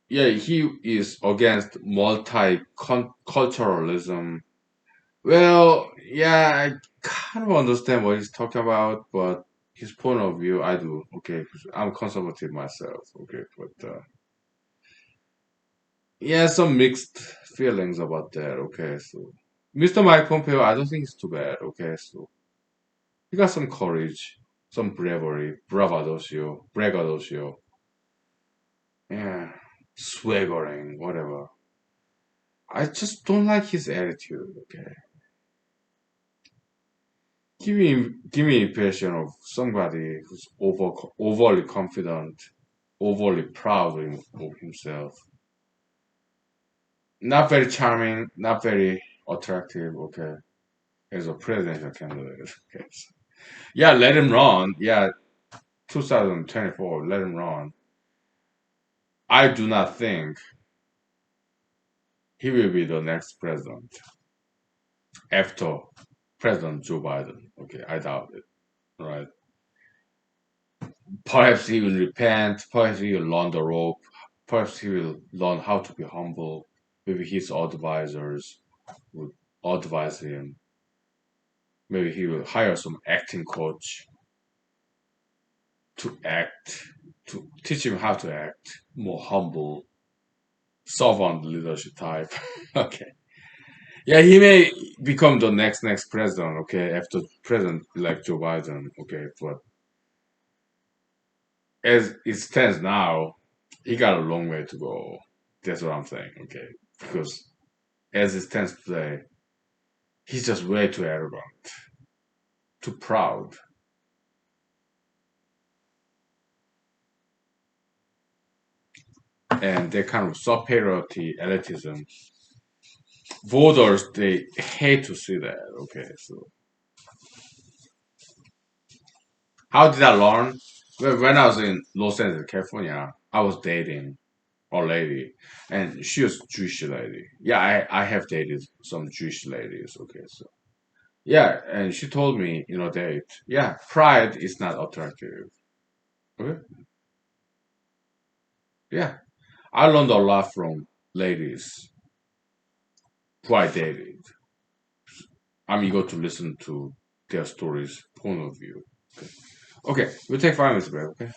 Yeah, he is against multiculturalism. Well, yeah, I kind of understand what he's talking about, but his point of view, I do. Okay, 'cause I'm conservative myself. Okay, but yeah, some mixed feelings about that. Okay, so Mr. Mike Pompeo, I don't think he's too bad. Okay, so he got some courage, some bravery, braggadocio. Yeah, swaggering, whatever. I just don't like his attitude. Okay, give me impression of somebody who's overly confident, overly proud of himself. Not very charming, not very attractive. Okay, as a presidential candidate. Okay. Yeah, let him run. Yeah, 2024, let him run. I do not think he will be the next president after President Joe Biden. Okay, I doubt it. Right? Perhaps he will repent. Perhaps he will learn the rope. Perhaps he will learn how to be humble. Maybe his advisors would advise him. Maybe he will hire some acting coach to act, to teach him how to act more humble, servant leadership type. Okay. Yeah, he may become the next president. Okay, after president like Joe Biden. Okay, but as it stands now, he got a long way to go. That's what I'm saying. Okay, because as it stands today, he's just way too arrogant, too proud, and that kind of superiority, elitism. Voters they hate to see that. Okay, so how did I learn? Well, when I was in Los Angeles, California, I was dating a lady, and she was Jewish lady. Yeah, I have dated some Jewish ladies. Okay, so yeah, and she told me, date, yeah, pride is not attractive. Okay, yeah, I learned a lot from ladies who I dated. I'm eager to listen to their stories, point of view. Okay, okay, we'll take 5 minutes break. Okay.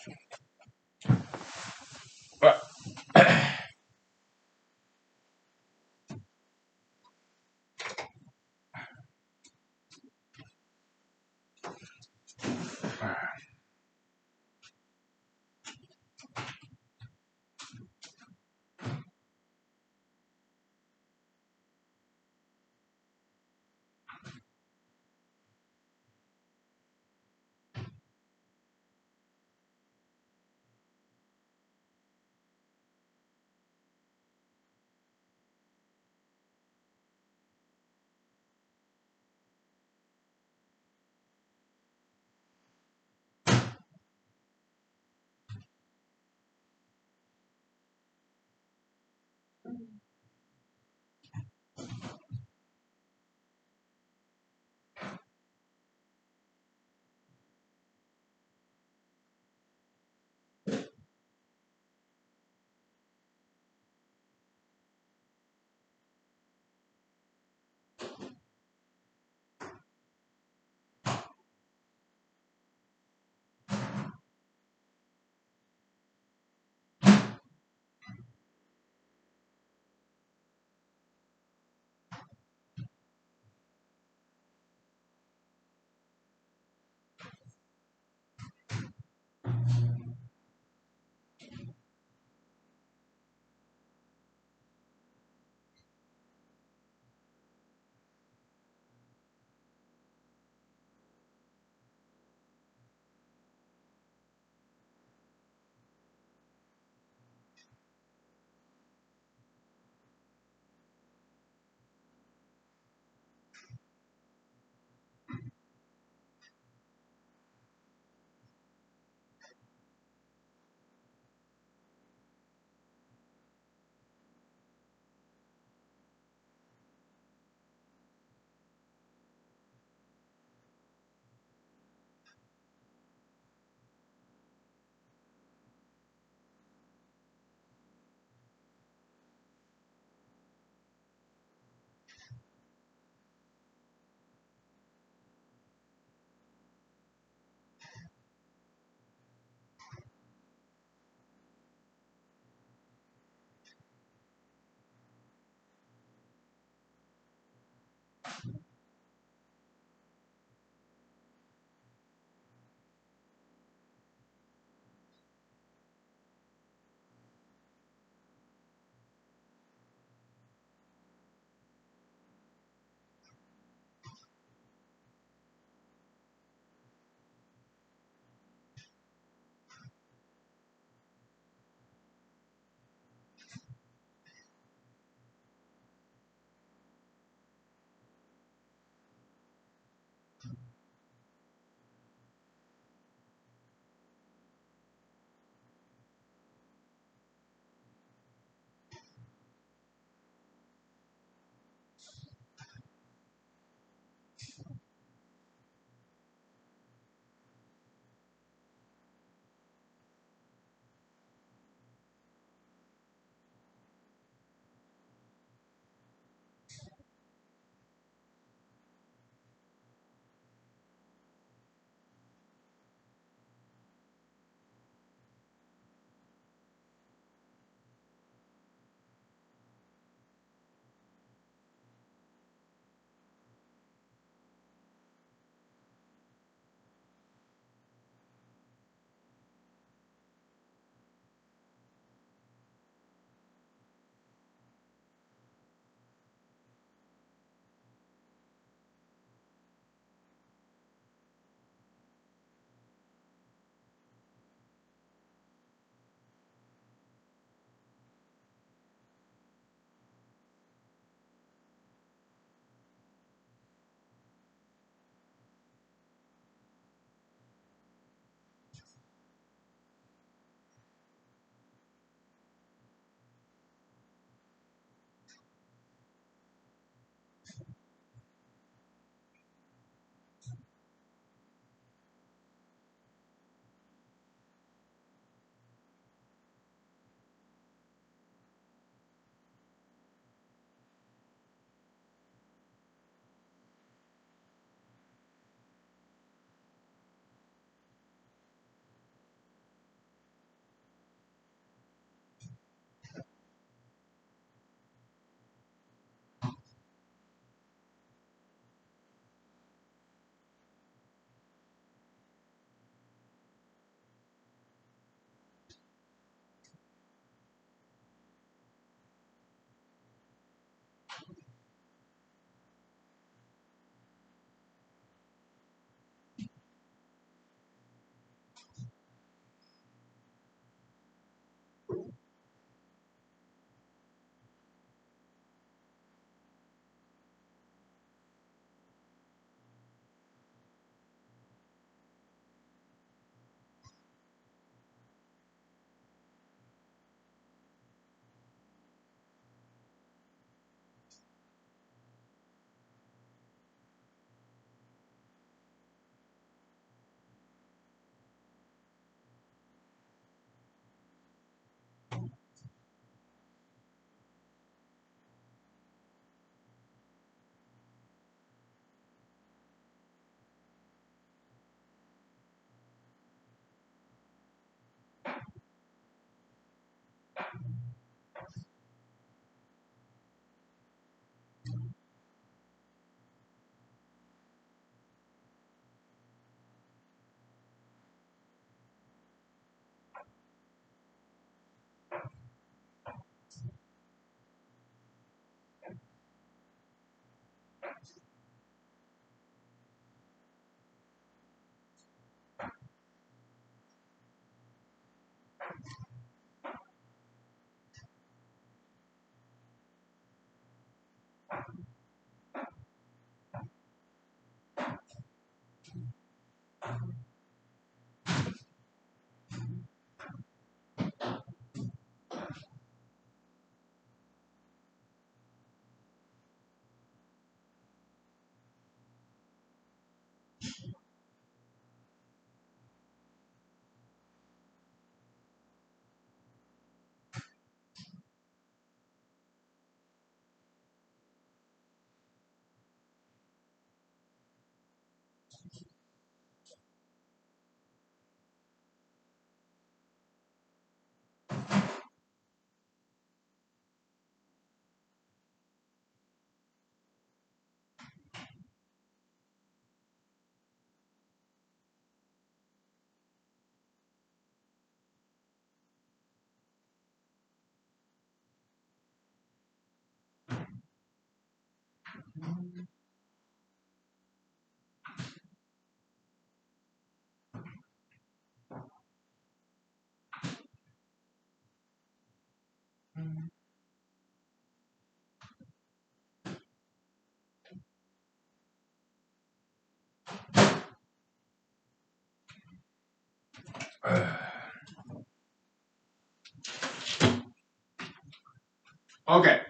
Okay,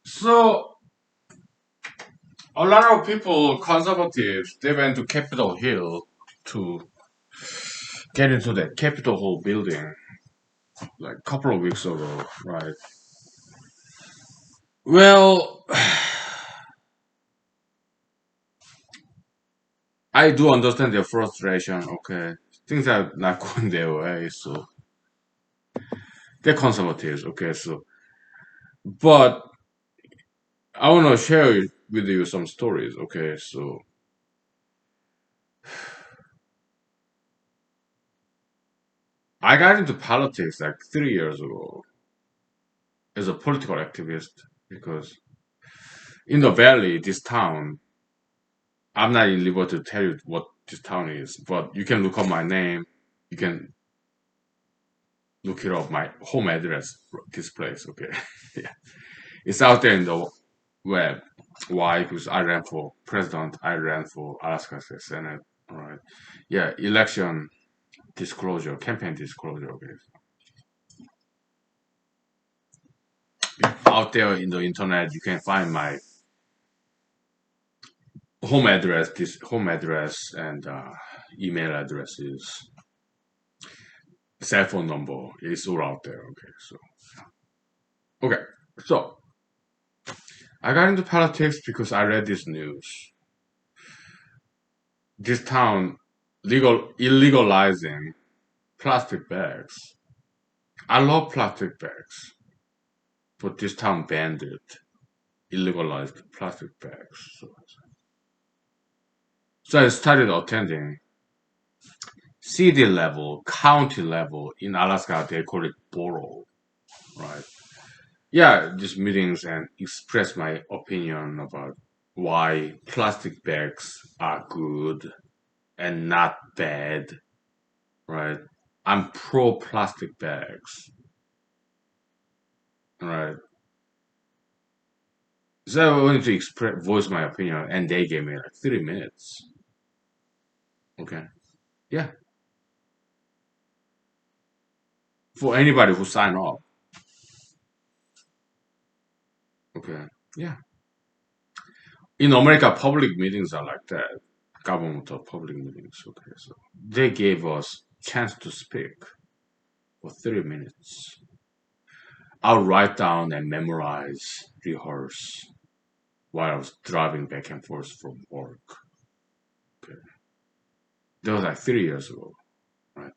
so a lot of people, conservatives, they went to Capitol Hill to get into the Capitol Hill building like a couple of weeks ago, right? Well, I do understand their frustration. Okay, things are not going their way, so they're conservatives. Okay, so but I want to share with you some stories. Okay, so I got into politics like 3 years ago as a political activist because in the valley, this town, I'm not in liberty to tell you what this town is, but you can look up my name. You can look it up, my home address, this place. Okay, yeah, it's out there in the web. Why? Because I ran for president. I ran for Alaska State Senate. All right. Yeah, election disclosure, campaign disclosure. Okay. Out there in the internet, you can find my home address, this home address, and email addresses, cell phone number. It's all out there. Okay. So okay. So I got into politics because I read this news. This town illegalizing plastic bags. I love plastic bags, but this town banned it, illegalized plastic bags. So I started attending city level, county level. In Alaska, they call it borough, right? Yeah, just meetings and express my opinion about why plastic bags are good and not bad, right? I'm pro plastic bags, right? So I wanted to voice my opinion, and they gave me like 3 minutes. Okay, yeah, for anybody who signed up. Okay, yeah. In America, public meetings are like that. Governmental public meetings. Okay, so they gave us chance to speak for 3 minutes. I'll write down and memorize, rehearse while I was driving back and forth from work. Okay, that was like 3 years ago, right?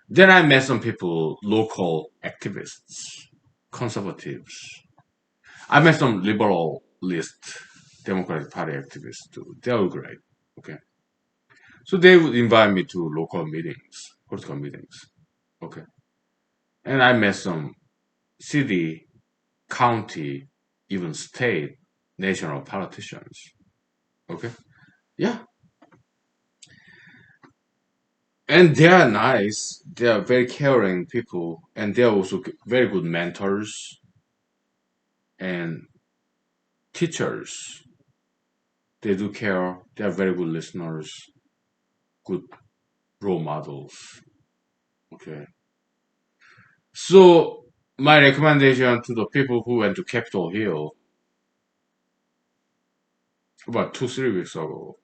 Then I met some people, local activists, conservatives. I met some liberalist Democratic Party activists too. They were great. Okay. So they would invite me to local meetings, political meetings. Okay. And I met some city, county, even state, national politicians. Okay. Yeah. And they are nice. They are very caring people. And they are also very good mentors and teachers. They do care. They are very good listeners, good role models. Okay. So my recommendation to the people who went to Capitol Hill about 2, 3 weeks ago,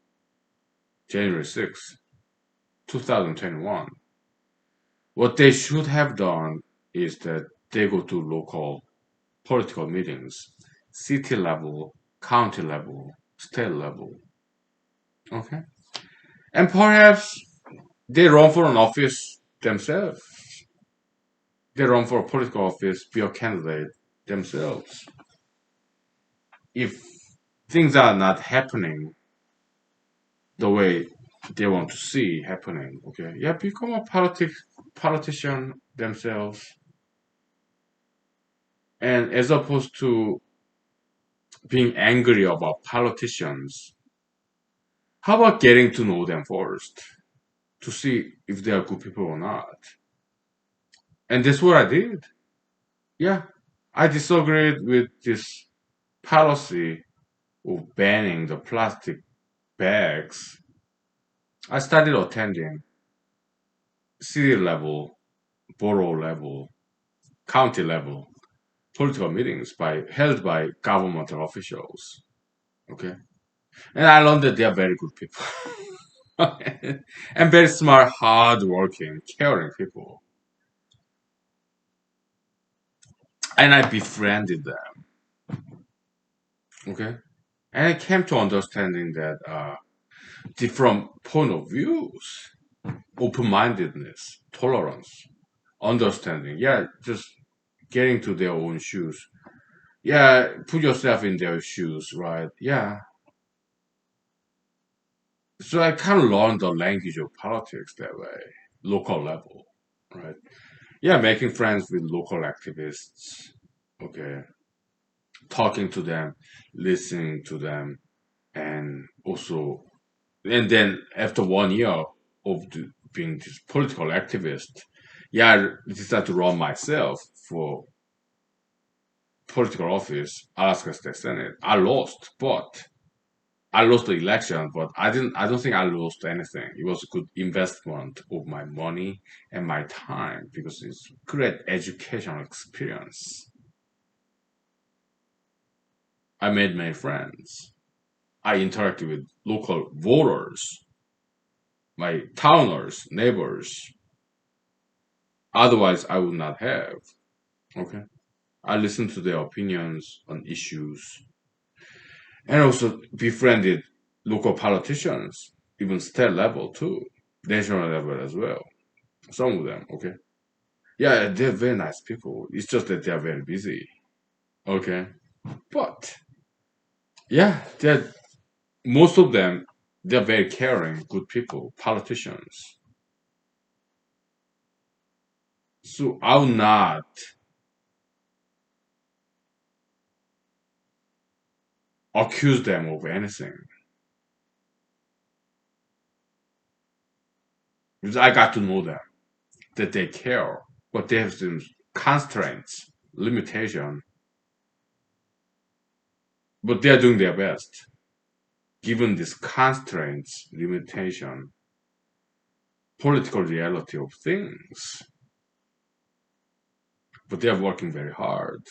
January 6th, 2021, what they should have done is that they go to local political meetings, city level, county level, state level. Okay. And perhaps they run for an office themselves. They run for a political office, be a candidate themselves. If things are not happening the way they want to see happening, okay, yeah, become a politician themselves, and as opposed to being angry about politicians. How about getting to know them first to see if they are good people or not? And that's what I did. Yeah, I disagreed with this policy of banning the plastic bags. I started attending city level, borough level, county level political meetings held by governmental officials. Okay, and I learned that they are very good people and very smart, hardworking, caring people. And I befriended them. Okay, and I came to understanding that different point of views, open-mindedness, tolerance, understanding. Yeah, just getting to their own shoes. Yeah, put yourself in their shoes, right? Yeah. So I kind of learned the language of politics that way, local level, right? Yeah, making friends with local activists. Okay, talking to them, listening to them, and also, and then after 1 year of being this political activist, yeah, I decided to run myself for political office, Alaska State Senate. I lost the election, but I didn't. I don't think I lost anything. It was a good investment of my money and my time because it's great educational experience. I made many friends. I interacted with local voters, my towners, neighbors. Otherwise, I would not have. Okay. I listened to their opinions on issues and also befriended local politicians, even state level too, national level as well. Some of them, okay. Yeah, they're very nice people. It's just that they are very busy. Okay. But yeah, they're most of them they're very caring, good people, politicians. So I will not accuse them of anything. Because I got to know them, that they care, but they have some constraints, limitation, but they are doing their best. Given these constraints, limitation, political reality of things, but they are working very hard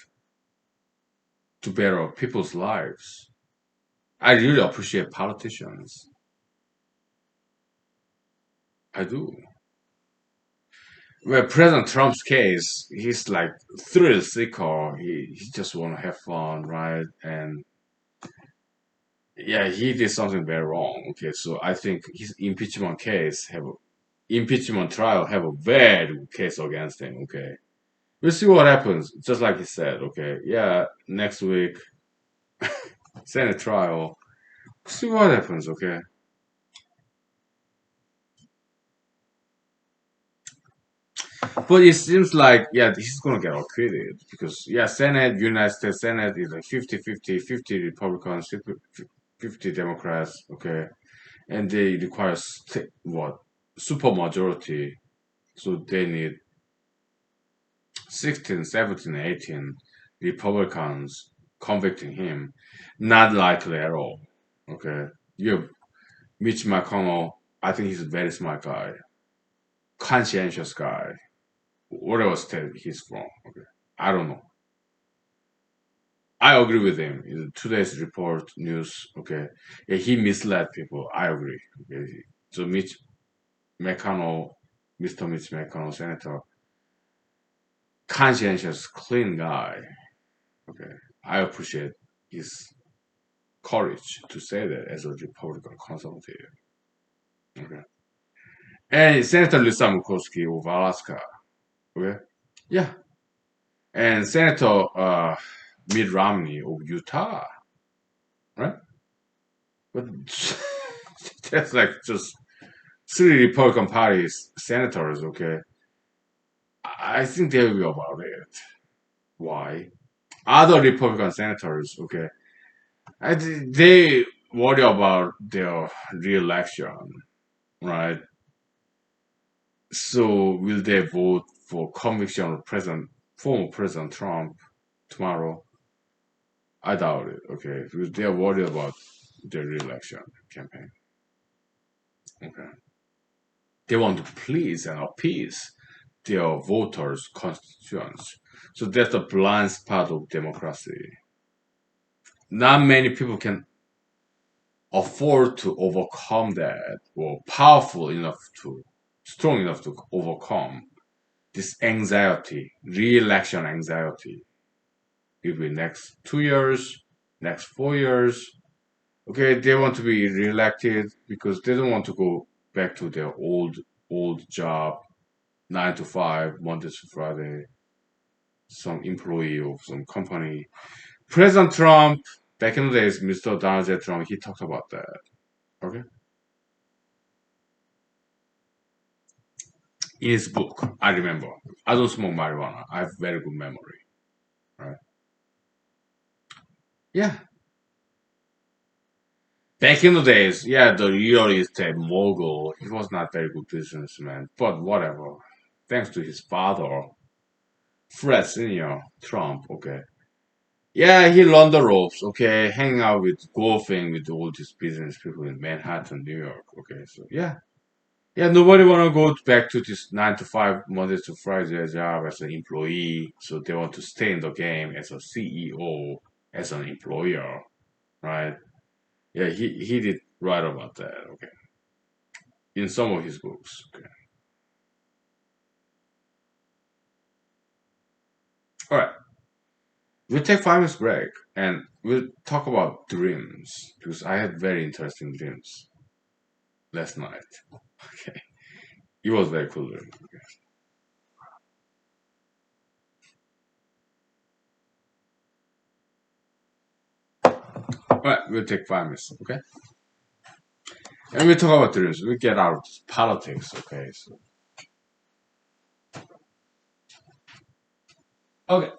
to better people's lives. I really appreciate politicians. I do. Well, President Trump's case, he's like thrill seeker. He just want to have fun, right? And yeah, he did something very wrong. Okay, so I think his impeachment trial have a very good case against him. Okay, we'll see what happens. Just like he said. Okay, yeah, next week Senate trial. See what happens. Okay. But it seems like, yeah, he's going to get acquitted because, yeah, United States Senate is like 50-50, 50 Republicans, 50 Democrats, okay? And they require, what, super majority. So they need 16, 17, 18 Republicans convicting him. Not likely at all, okay? You have Mitch McConnell, I think he's a very smart guy, conscientious guy, whatever state he's from. Okay, I don't know. I agree with him. In today's report news, okay, yeah, he misled people. I agree. Okay, so McConnell, Mr. Mitch McConnell, Senator, conscientious, clean guy. Okay, I appreciate his courage to say that as a Republican conservative. Okay, and Senator Lisa Murkowski of Alaska. Okay, yeah, and Senator Mitt Romney of Utah. Right? But that's like just three Republican parties senators, okay? I think they will be about it. Why? Other Republican senators, okay? They worry about their re-election, right? So will they vote for conviction of former President Trump tomorrow? I doubt it. Okay, because they are worried about their re-election campaign. Okay, they want to please and appease their voters' constituents. So that's the blind spot of democracy. Not many people can afford to overcome that, or powerful enough to, strong enough to overcome this anxiety, re-election anxiety. It will be next 2 years, next 4 years. Okay, they want to be re-elected because they don't want to go back to their old job, 9 to 5, Monday to Friday, some employee of some company. President Trump, back in the days, Mr. Donald J. Trump, he talked about that. Okay, in his book, I remember. I don't smoke marijuana. I have very good memory. Right? Yeah, back in the days, yeah, the real estate mogul, he was not very good businessman, but whatever. Thanks to his father, Fred Senior Trump, okay. Yeah, he learned the ropes, okay, hanging out with golfing with all these business people in Manhattan, New York, okay. So yeah, yeah, nobody wanna go back to this 9 to 5 Monday to Friday job as an employee. So they want to stay in the game as a CEO, as an employer, right? Yeah, he did write about that, okay, in some of his books. Okay, all right, we'll take 5 minutes break and we'll talk about dreams because I had very interesting dreams last night. Okay, it was very cool dream. All right, we'll take 5 minutes, okay, and we'll talk about dreams. We get out of politics, okay. So okay.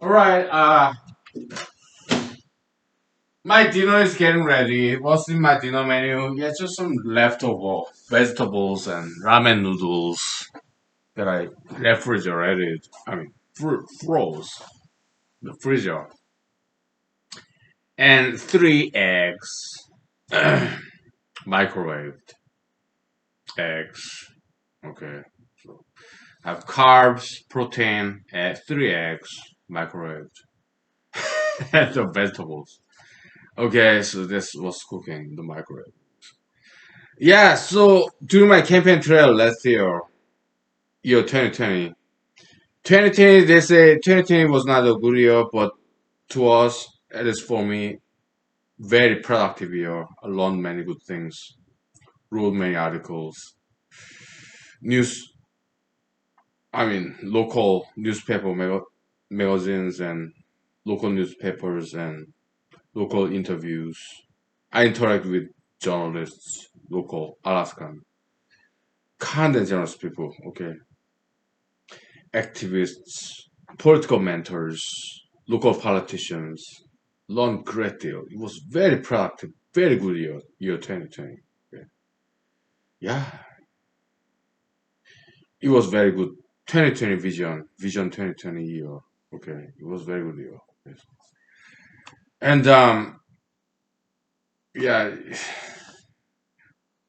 All right. My dinner is getting ready. What's in my dinner menu? Yeah, just some leftover vegetables and ramen noodles that I refrigerated. I mean, froze the freezer, and three eggs, microwaved eggs. Okay, so I have carbs, protein, three eggs, microwaved, and the vegetables. Okay, so this was cooking in the microwave. Yeah, so during my campaign trail last year 2020, 2020, they say 2020 was not a good year, but to us, at least for me, very productive year. I learned many good things, wrote many articles, news, I mean, local newspaper magazines and local newspapers and local interviews. I interact with journalists, local Alaskan, kind and generous people, okay, activists, political mentors, local politicians, learned great deal. It was very productive, very good year 2020. Okay. Yeah, it was very good. 2020 vision 2020 year. Okay, it was very good year. Yes. And yeah,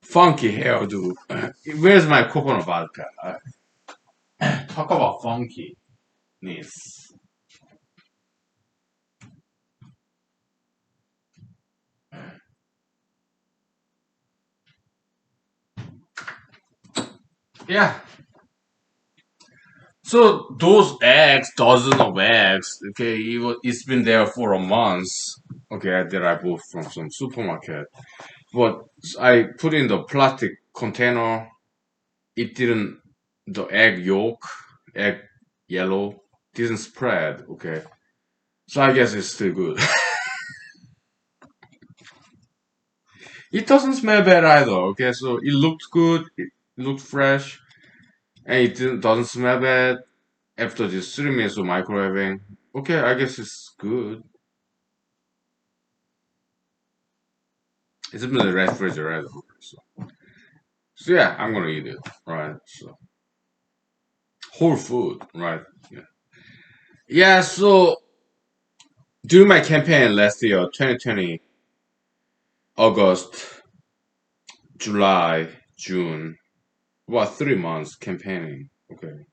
funky hairdo. Where's my coconut vodka? Talk about funkiness. Yeah, so those eggs, dozen of eggs, okay, it's been there for a month. Okay, that I bought from some supermarket. But I put in the plastic container. It didn't. The egg yolk, egg yellow, didn't spread. Okay, so I guess it's still good. It doesn't smell bad either. Okay, so it looked good. It looked fresh, and it doesn't smell bad after just 3 minutes of microwaving. Okay, I guess it's good. It's in the refrigerator. So yeah, I'm gonna eat it. Right. So whole food. Right. Yeah. Yeah. So during my campaign last year, 2020, August, July, June, about 3 months campaigning. Okay.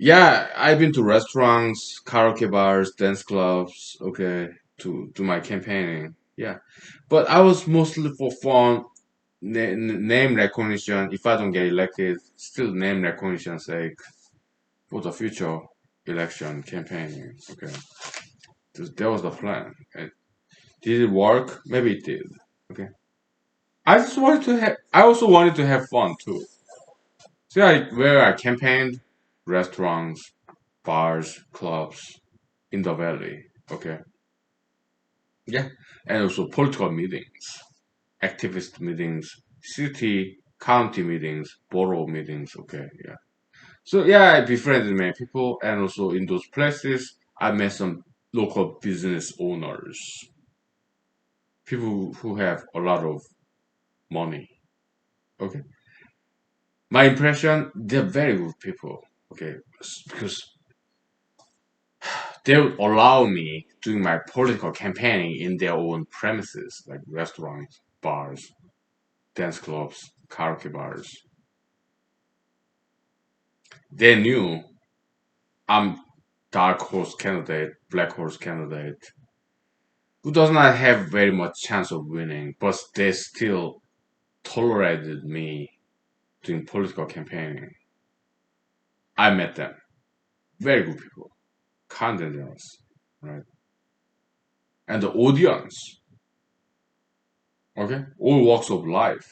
Yeah, I've been to restaurants, karaoke bars, dance clubs, okay, to do my campaigning. Yeah. But I was mostly for fun, name recognition. If I don't get elected, still name recognition sake for the future election campaigning. Okay. That was the plan. Did it work? Maybe it did. Okay. I also wanted to have fun too. See, where I campaigned, restaurants, bars, clubs in the valley. Okay. Yeah. And also political meetings, activist meetings, city, county meetings, borough meetings. Okay. Yeah. So yeah, I befriended many people, and also in those places, I met some local business owners, people who have a lot of money. Okay. My impression, they're very good people. Okay. Because they would allow me doing my political campaigning in their own premises, like restaurants, bars, dance clubs, karaoke bars. They knew I'm dark horse candidate, black horse candidate, who does not have very much chance of winning, but they still tolerated me doing political campaigning. I met them. Very good people, kind and generous, right? And the audience, okay, all walks of life,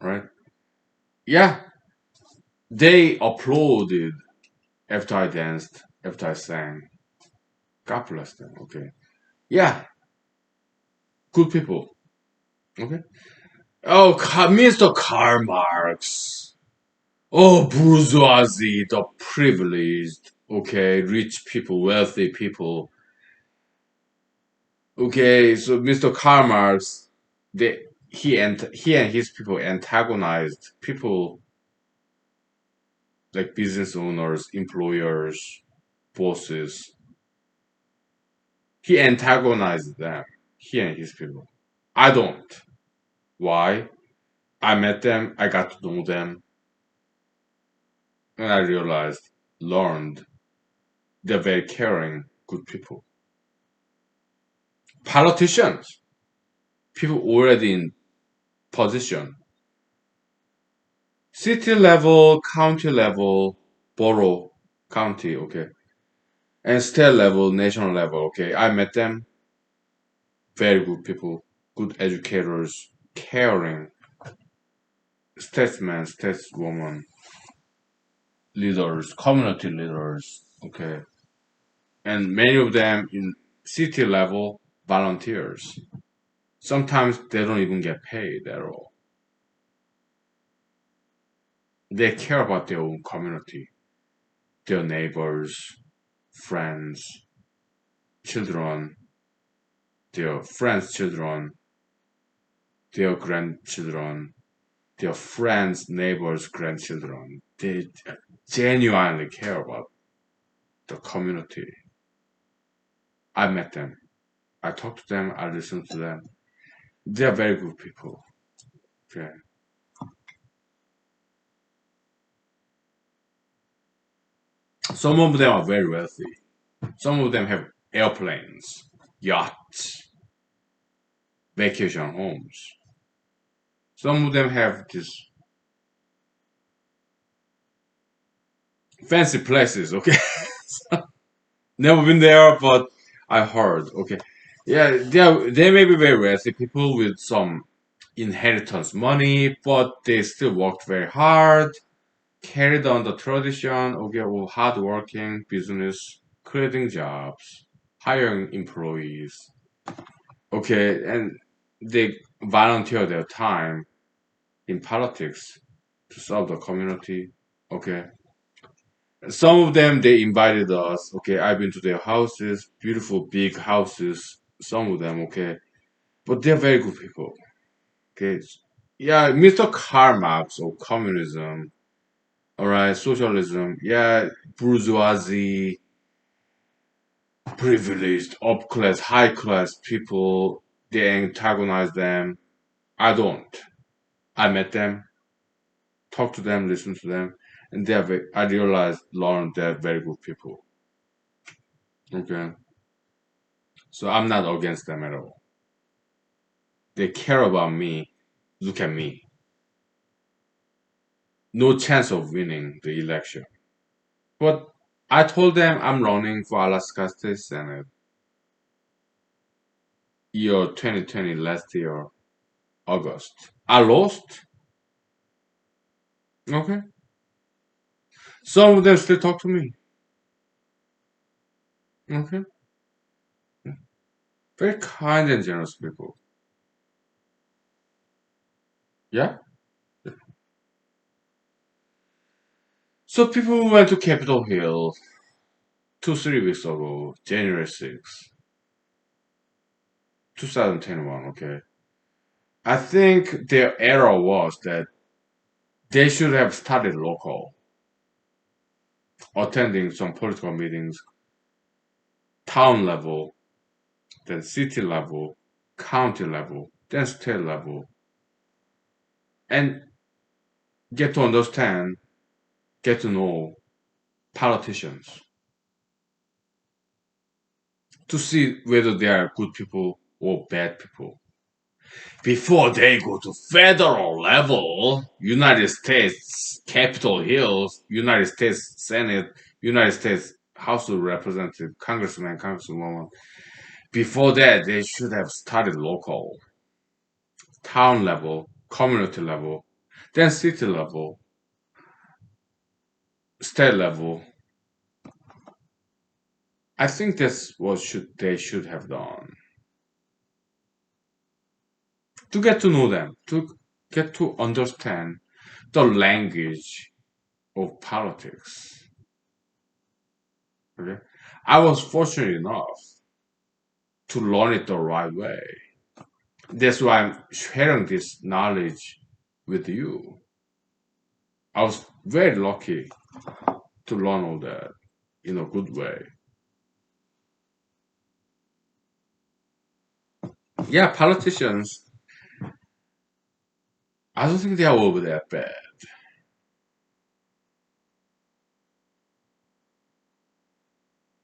right? Yeah, they applauded after I danced, after I sang. God bless them, okay? Yeah, good people, okay? Oh, Mr. Karl Marx. Oh, bourgeoisie, the privileged, okay, rich people, wealthy people. Okay, so Mr. Karl Marx, he and his people antagonized people like business owners, employers, bosses. He antagonized them, he and his people. I don't. Why? I met them, I got to know them, and I realized, learned they're very caring, good people. Politicians, people already in position, city level, county level, borough, county, okay, and state level, national level, okay. I met them, very good people, good educators, caring, statesmen, stateswomen, leaders, community leaders, okay, and many of them in city level volunteers. Sometimes they don't even get paid at all. They care about their own community, their neighbors, friends, children, their friends' children, their grandchildren, their friends, neighbors, grandchildren. They genuinely care about the community. I met them. I talked to them. I listened to them. They are very good people. Okay. Some of them are very wealthy. Some of them have airplanes, yachts, vacation homes. Some of them have these fancy places. Okay. Never been there, but I heard. Okay. Yeah, they may be very wealthy people with some inheritance money, but they still worked very hard. carried on the tradition, okay, of hardworking business, creating jobs, hiring employees, okay, and they volunteer their time in politics to serve the community, okay. Some of them they invited us, okay. I've been to their houses, beautiful big houses, some of them, okay, but they're very good people, okay. Yeah, Mr. Karl Marx or communism, all right, socialism, yeah, bourgeoisie, privileged, up class, high class people, they antagonize them. I don't. I met them, talked to them, listened to them, and I realized, learned they're very good people. Okay, so I'm not against them at all. They care about me. Look at me. No chance of winning the election. But I told them I'm running for Alaska State Senate year 2020 last year, August. I lost. Okay. Some of them still talk to me. Okay. Very kind and generous people. Yeah. So people went to Capitol Hill 3 weeks ago, January 6th, 2021. Okay. I think their error was that they should have started local, attending some political meetings, town level, then city level, county level, then state level, and get to understand, get to know politicians to see whether they are good people or bad people. Before they go to federal level, United States Capitol Hill, United States Senate, United States House of Representatives, Congressman, Congresswoman, before that, they should have started local, town level, community level, then city level, state level. I think that's what they should have done to get to know them, to get to understand the language of politics. Okay, I was fortunate enough to learn it the right way. That's why I'm sharing this knowledge with you. I was very lucky to learn all that in a good way. Yeah, politicians, I don't think they are over that bad.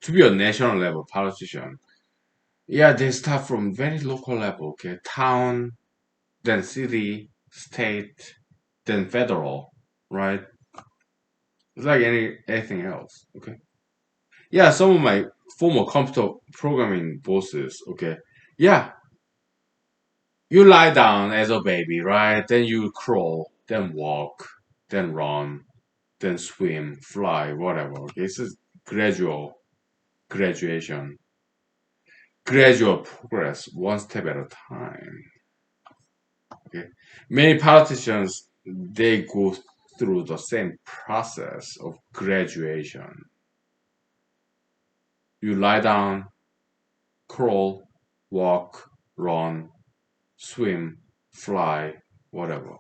To be a national level politician, yeah, they start from very local level, okay, town, then city, state, then federal, right? It's like anything else, okay. Yeah, some of my former computer programming bosses, okay. Yeah, you lie down as a baby, right? Then you crawl, then walk, then run, then swim, fly, whatever. Okay? It's a gradual graduation, gradual progress, one step at a time. Okay, many politicians they go through the same process of graduation. You lie down, crawl, walk, run, swim, fly, whatever,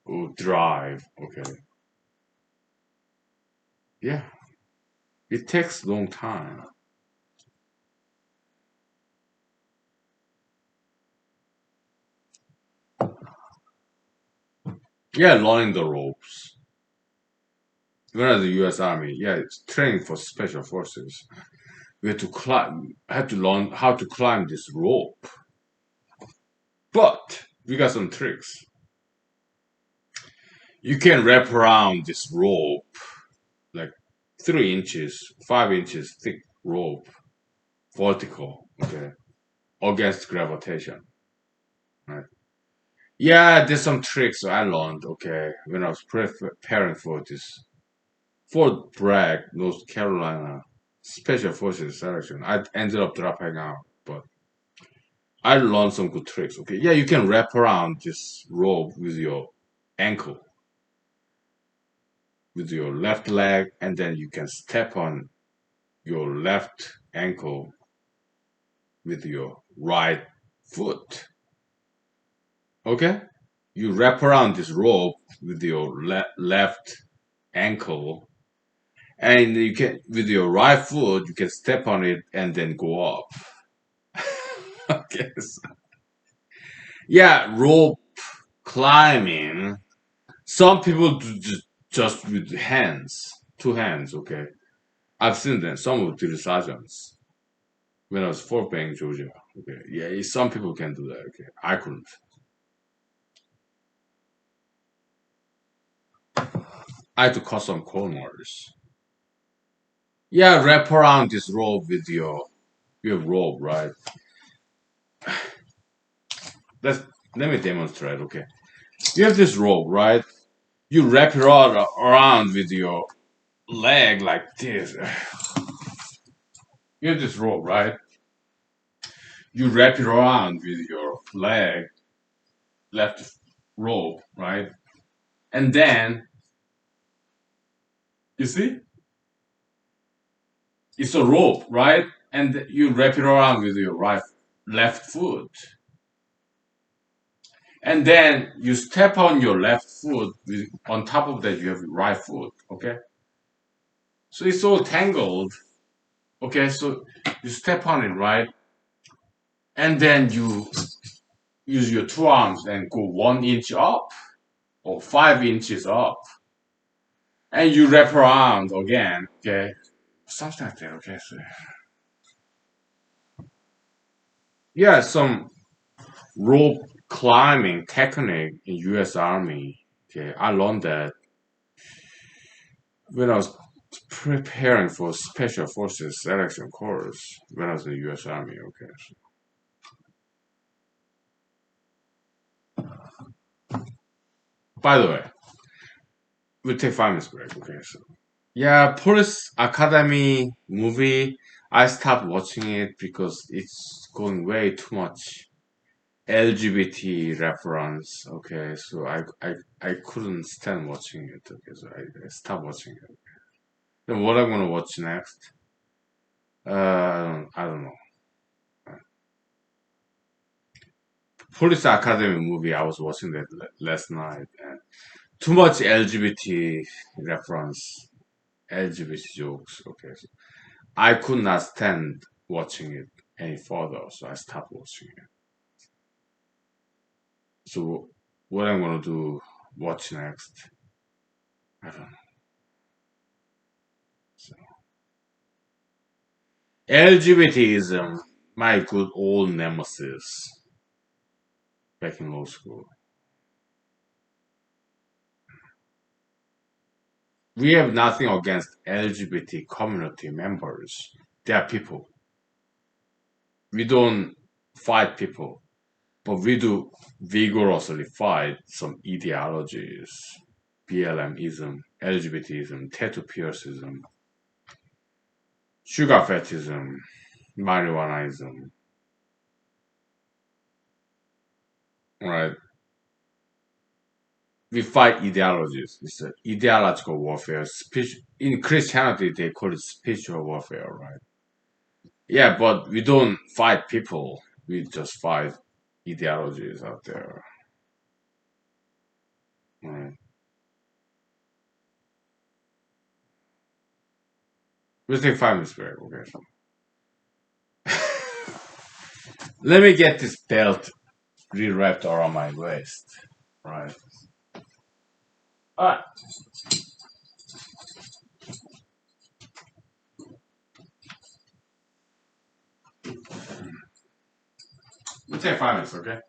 or drive. Okay, yeah, it takes a long time. Yeah, learning the ropes. When I was the U.S. Army, yeah, it's training for special forces. We had to climb, had to learn how to climb this rope. But we got some tricks. You can wrap around this rope, like 3 inches, 5 inches thick rope, vertical, okay, against gravitation. Right? Yeah, there's some tricks I learned, okay, when I was preparing for this. Fort Bragg, North Carolina, Special Forces selection. I ended up dropping out, but I learned some good tricks. Okay, yeah, you can wrap around this rope with your ankle, with your left leg, and then you can step on your left ankle with your right foot. Okay, you wrap around this rope with your left ankle, and you can with your right foot you can step on it and then go up. Okay, yeah, rope climbing. Some people do just with hands, two hands. Okay, I've seen them. Some of the sergeants when I was Fort Benning, Georgia. Okay, yeah, some people can do that. Okay, I couldn't. I had to cut some corners. Yeah, wrap around this rope with your rope, right? Let's let me demonstrate. Okay, you have this rope, right? You wrap it all around with your leg like this. You have this rope, right? You wrap it around with your leg, left rope, right? And then you see, it's a rope, right? And you wrap it around with your left foot. And then you step on your left foot. On top of that, you have your right foot. Okay, so it's all tangled. Okay, so you step on it, right? And then you use your two arms and go 1 inch up or 5 inches up, and you wrap around again. Okay, something like that. Okay, so yeah, some rope climbing technique in U.S. Army. Okay, I learned that when I was preparing for Special Forces selection course when I was in the U.S. Army. Okay, so, by the way, we'll take 5 minutes break. Okay, so yeah, Police Academy movie. I stopped watching it because it's going way too much LGBT reference. Okay, so I couldn't stand watching it. Okay, so I stopped watching it. Then what I'm gonna watch next? I don't know. Police Academy movie. I was watching that last night, and too much LGBT reference, LGBT jokes. Okay, so I could not stand watching it any further, so I stopped watching it. So what I'm gonna do, watch next? I don't know. So, LGBTism, my good old nemesis back in law school. We have nothing against LGBT community members. They are people. We don't fight people, but we do vigorously fight some ideologies. BLMism, LGBTism, tattoo piercism, sugar fetishism, marijuanaism, right? We fight ideologies. It's an ideological warfare. In Christianity, they call it spiritual warfare, right? Yeah, but we don't fight people. We just fight ideologies out there. Right? We'll take 5 minutes break. Okay. Let me get this belt re-wrapped around my waist. Right. All right. We'll take 5 minutes. Okay.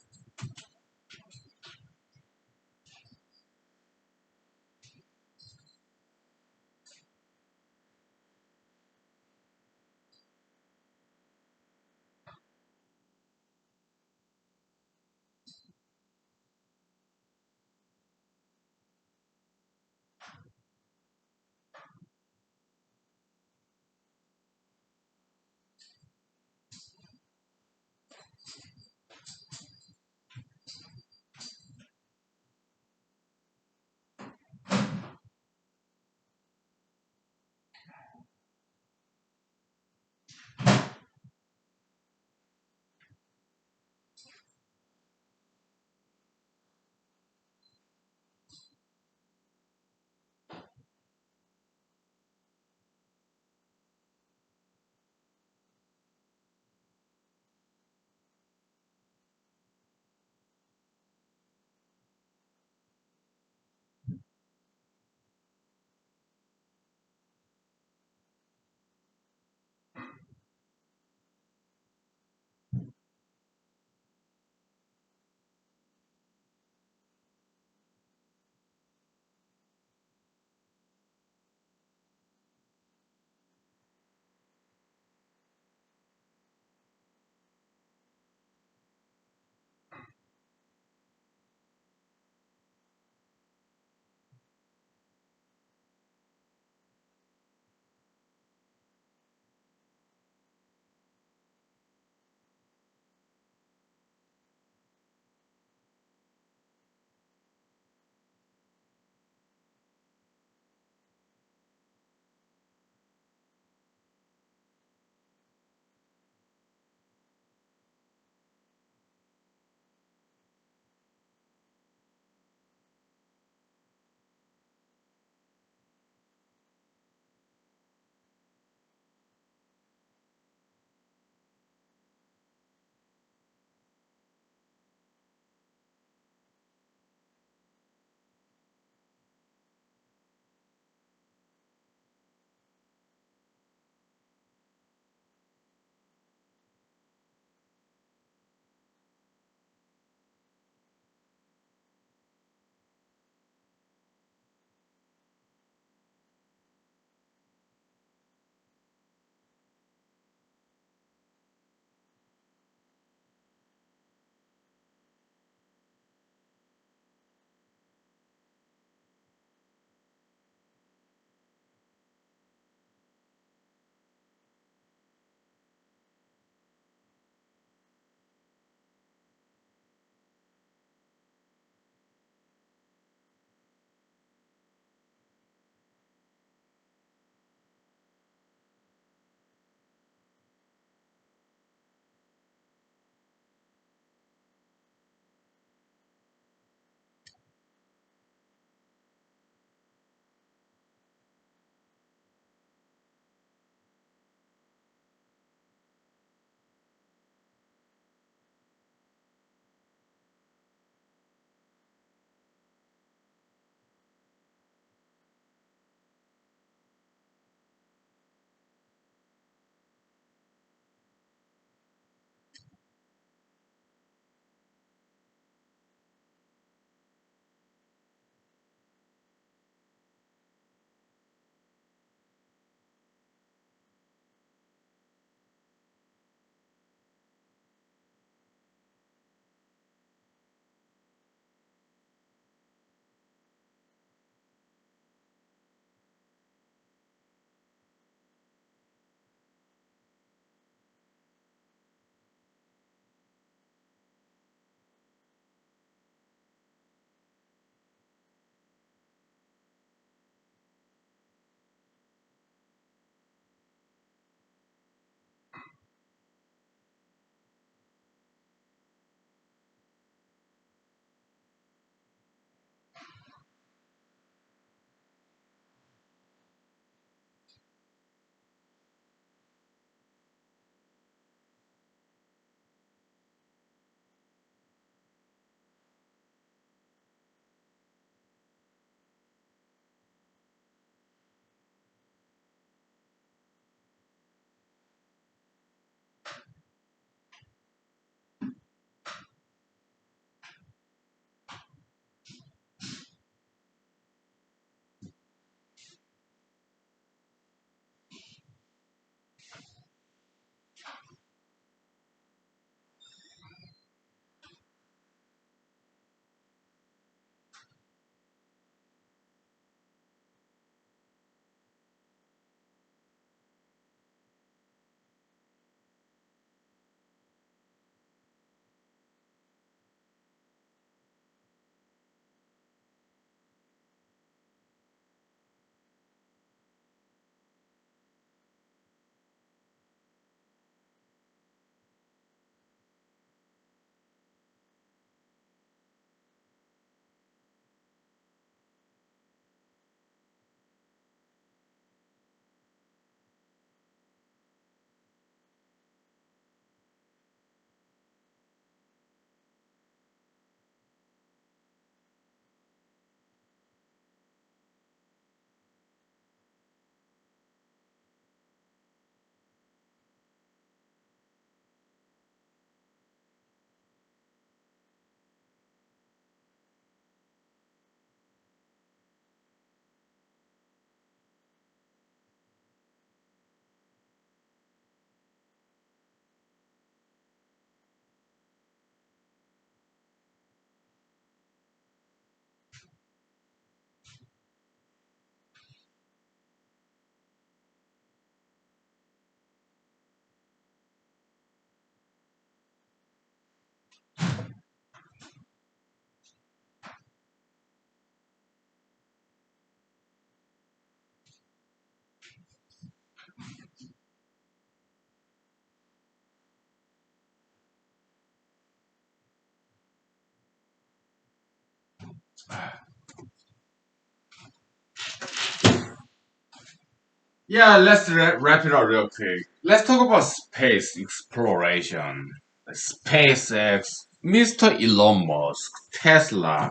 Yeah, let's wrap it up real quick. Let's talk about space exploration. SpaceX, Mr. Elon Musk, Tesla.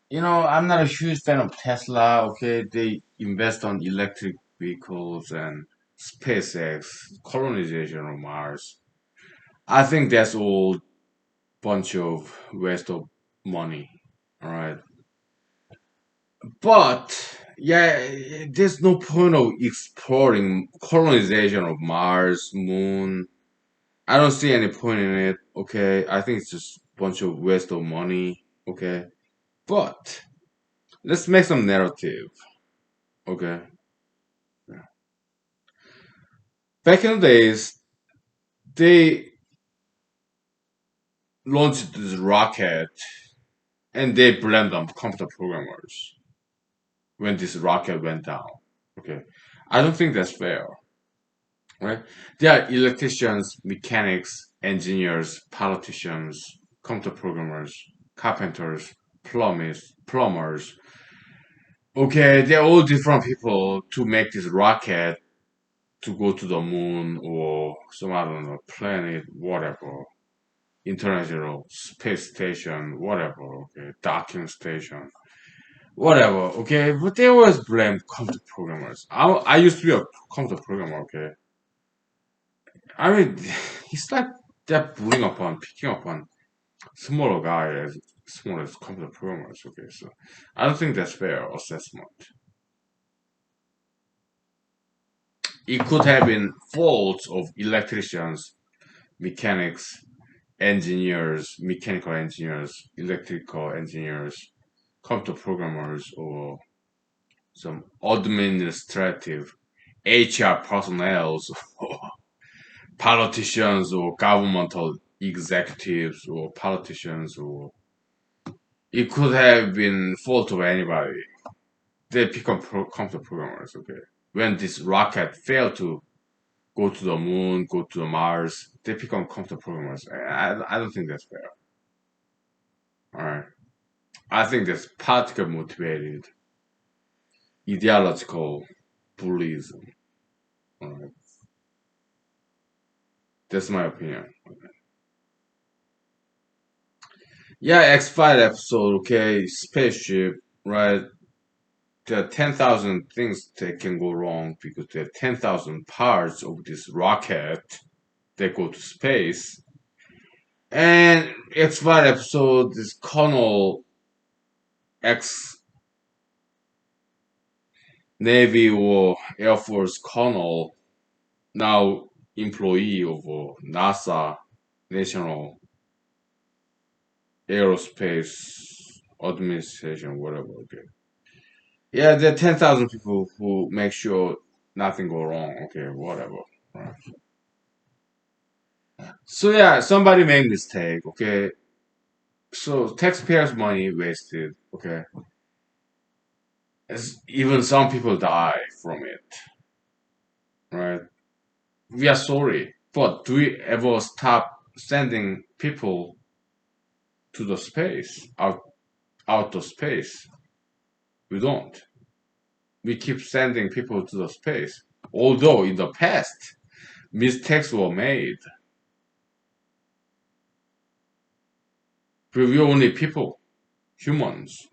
I'm not a huge fan of Tesla. Okay, they invest on electric vehicles and SpaceX, colonization of Mars. I think that's all bunch of waste of money. All right, but yeah, there's no point of exploring colonization of Mars, Moon. I don't see any point in it. Okay, I think it's just a bunch of waste of money. Okay, but let's make some narrative. Okay, back in the days, they launched this rocket and they blamed on computer programmers when this rocket went down. Okay, I don't think that's fair. Right? There are electricians, mechanics, engineers, politicians, computer programmers, carpenters, plumbers. Okay, they're all different people to make this rocket to go to the moon or some I don't know planet, whatever, international space station, whatever. Okay, docking station, whatever. Okay, but they always blame computer programmers. I used to be a computer programmer. Okay, I mean, it's like they're bullying upon, picking upon smaller guys as small as computer programmers. Okay, so I don't think that's fair assessment. It could have been faults of electricians, mechanics, engineers, mechanical engineers, electrical engineers, computer programmers, or some administrative HR personnel, or politicians, or governmental executives, or politicians, or it could have been fault of anybody. They become computer programmers. Okay, when this rocket failed to go to the moon, go to the Mars, they become computer programmers. I don't think that's fair. All right, I think that's particle motivated ideological bullyism. All right, that's my opinion. Yeah, X-Files episode. Okay, spaceship. Right, there are 10,000 things that can go wrong because there are 10,000 parts of this rocket that go to space. And X-Files episode, this Colonel ex Navy or Air Force Colonel, now employee of NASA, National Aerospace Administration, whatever. Okay. Yeah, there are 10,000 people who make sure nothing go wrong. Okay, whatever. Right. So yeah, somebody made mistake. Okay, so taxpayers' money wasted. Okay, even some people die from it. Right. We are sorry, but do we ever stop sending people to the space, out of space? We don't. We keep sending people to the space. Although in the past, mistakes were made. But we're only people, humans.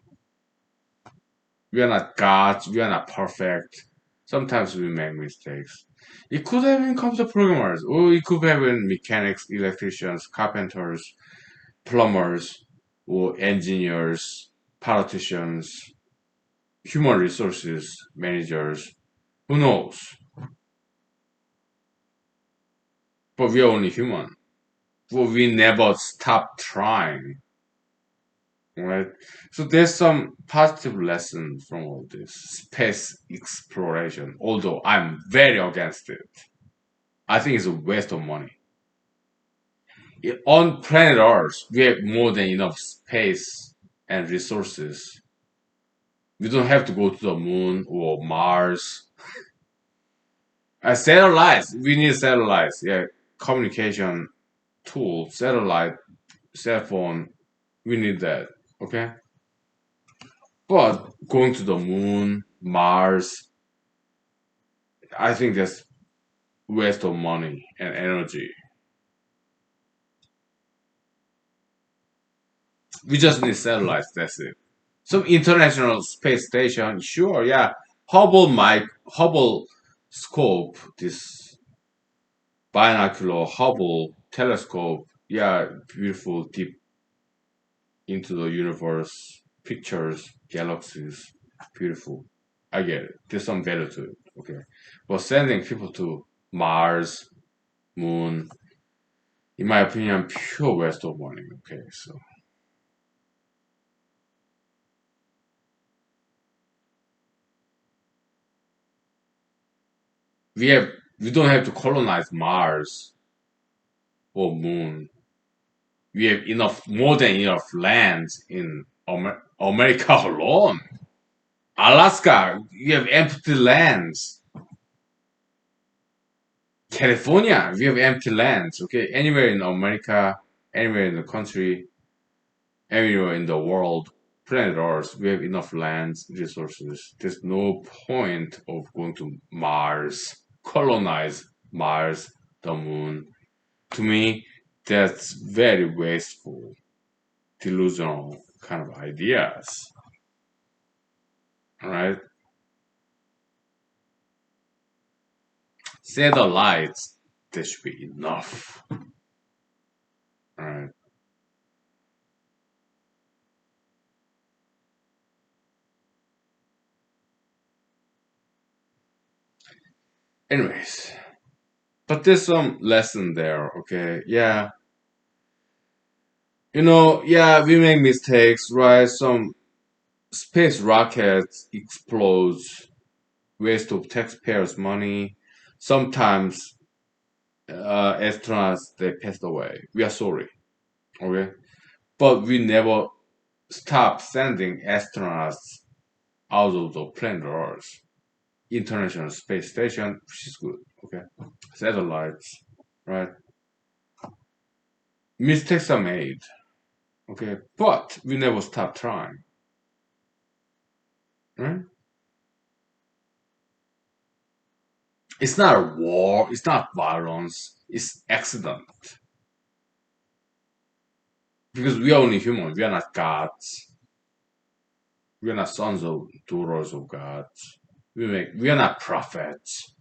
We are not gods, we are not perfect. Sometimes we make mistakes. It could have been computer programmers, or it could have been mechanics, electricians, carpenters, plumbers, or engineers, politicians, human resources managers. Who knows? But we are only human. But we never stop trying, right? So there's some positive lessons from all this space exploration. Although I'm very against it, I think it's a waste of money. On planet Earth, we have more than enough space and resources. We don't have to go to the moon or Mars. Satellites, we need satellites. Yeah, communication tool, satellite, cell phone, we need that. Okay? But going to the moon, Mars, I think that's waste of money and energy. We just need satellites. That's it. Some international space station, sure, yeah. Hubble scope, this binocular Hubble telescope, yeah, beautiful, deep into the universe, pictures, galaxies, beautiful. I get it. There's some value to it, okay. But sending people to Mars, Moon, in my opinion, pure waste of money. Okay, so we have we don't have to colonize Mars or Moon. We have enough, more than enough lands in America alone. Alaska, you have empty lands. California, we have empty lands. Okay, anywhere in America, anywhere in the country, anywhere in the world, planet Earth, we have enough lands, resources. There's no point of going to Mars, colonize Mars, the moon. To me, that's very wasteful, delusional kind of ideas. All right, satellites, there should be enough. All right. Anyways, but there's some lesson there. Okay, yeah, yeah, we make mistakes, right? Some space rockets explodes, waste of taxpayers' money. Sometimes astronauts they passed away. We are sorry, okay, but we never stop sending astronauts out of the planet Earth. International Space Station, which is good, okay. Satellites, right? Mistakes are made, okay, but we never stop trying, right? It's not a war, it's not violence, it's accident. Because we are only human, we are not gods. We are not sons or daughters of gods. We are not prophets.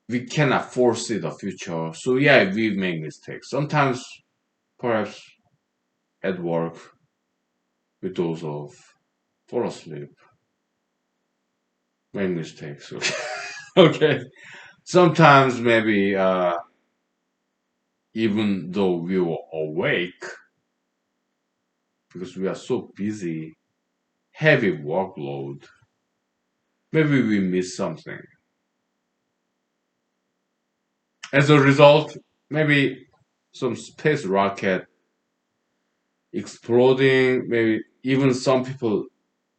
We cannot foresee the future. So yeah, we make mistakes. Sometimes, perhaps at work, we doze off, fall asleep, make mistakes. Okay. Okay. Sometimes maybe even though we were awake, because we are so busy, heavy workload, maybe we miss something. As a result, maybe some space rocket exploding, maybe even some people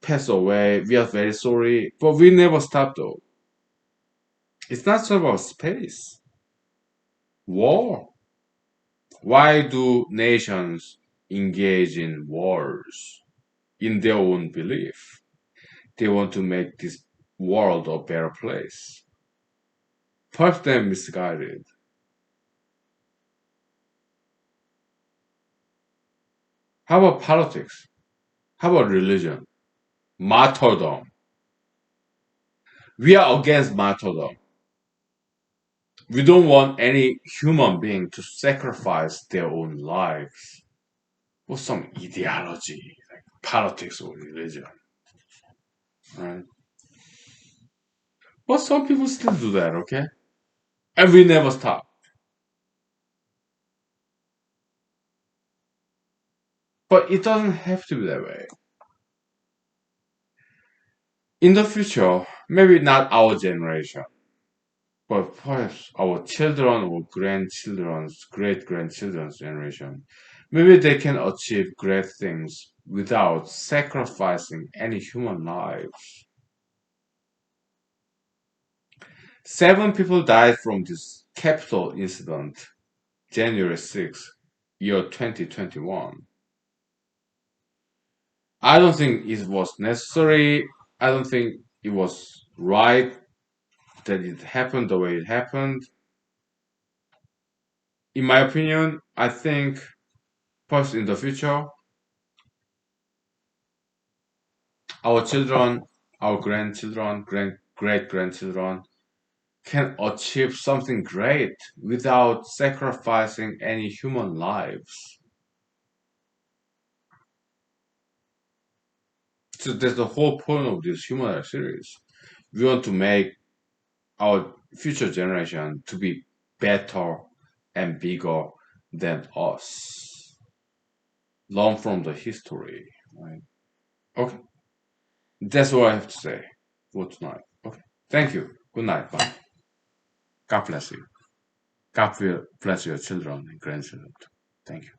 pass away. We are very sorry, but we never stop though. It's not just about space. War. Why do nations engage in wars? In their own belief. They want to make this world a better place. Perhaps they're misguided. How about politics? How about religion? Martyrdom. We are against martyrdom. We don't want any human being to sacrifice their own lives for some ideology, like politics or religion, right? But some people still do that, okay? And we never stop. But it doesn't have to be that way. In the future, maybe not our generation, but perhaps our children or grandchildren's, great grandchildren's generation, maybe they can achieve great things without sacrificing any human lives. 7 people died from this Capitol incident, January 6th, year 2021. I don't think it was necessary. I don't think it was right. that it happened the way it happened. In my opinion, I think first in the future, our children, our grandchildren, great grandchildren can achieve something great without sacrificing any human lives. So that's the whole point of this human series. We want to make our future generation to be better and bigger than us. Learn from the history. Right? Okay. That's what I have to say for tonight. Okay. Thank you. Good night. Bye. God bless you. God will bless your children and grandchildren. Thank you.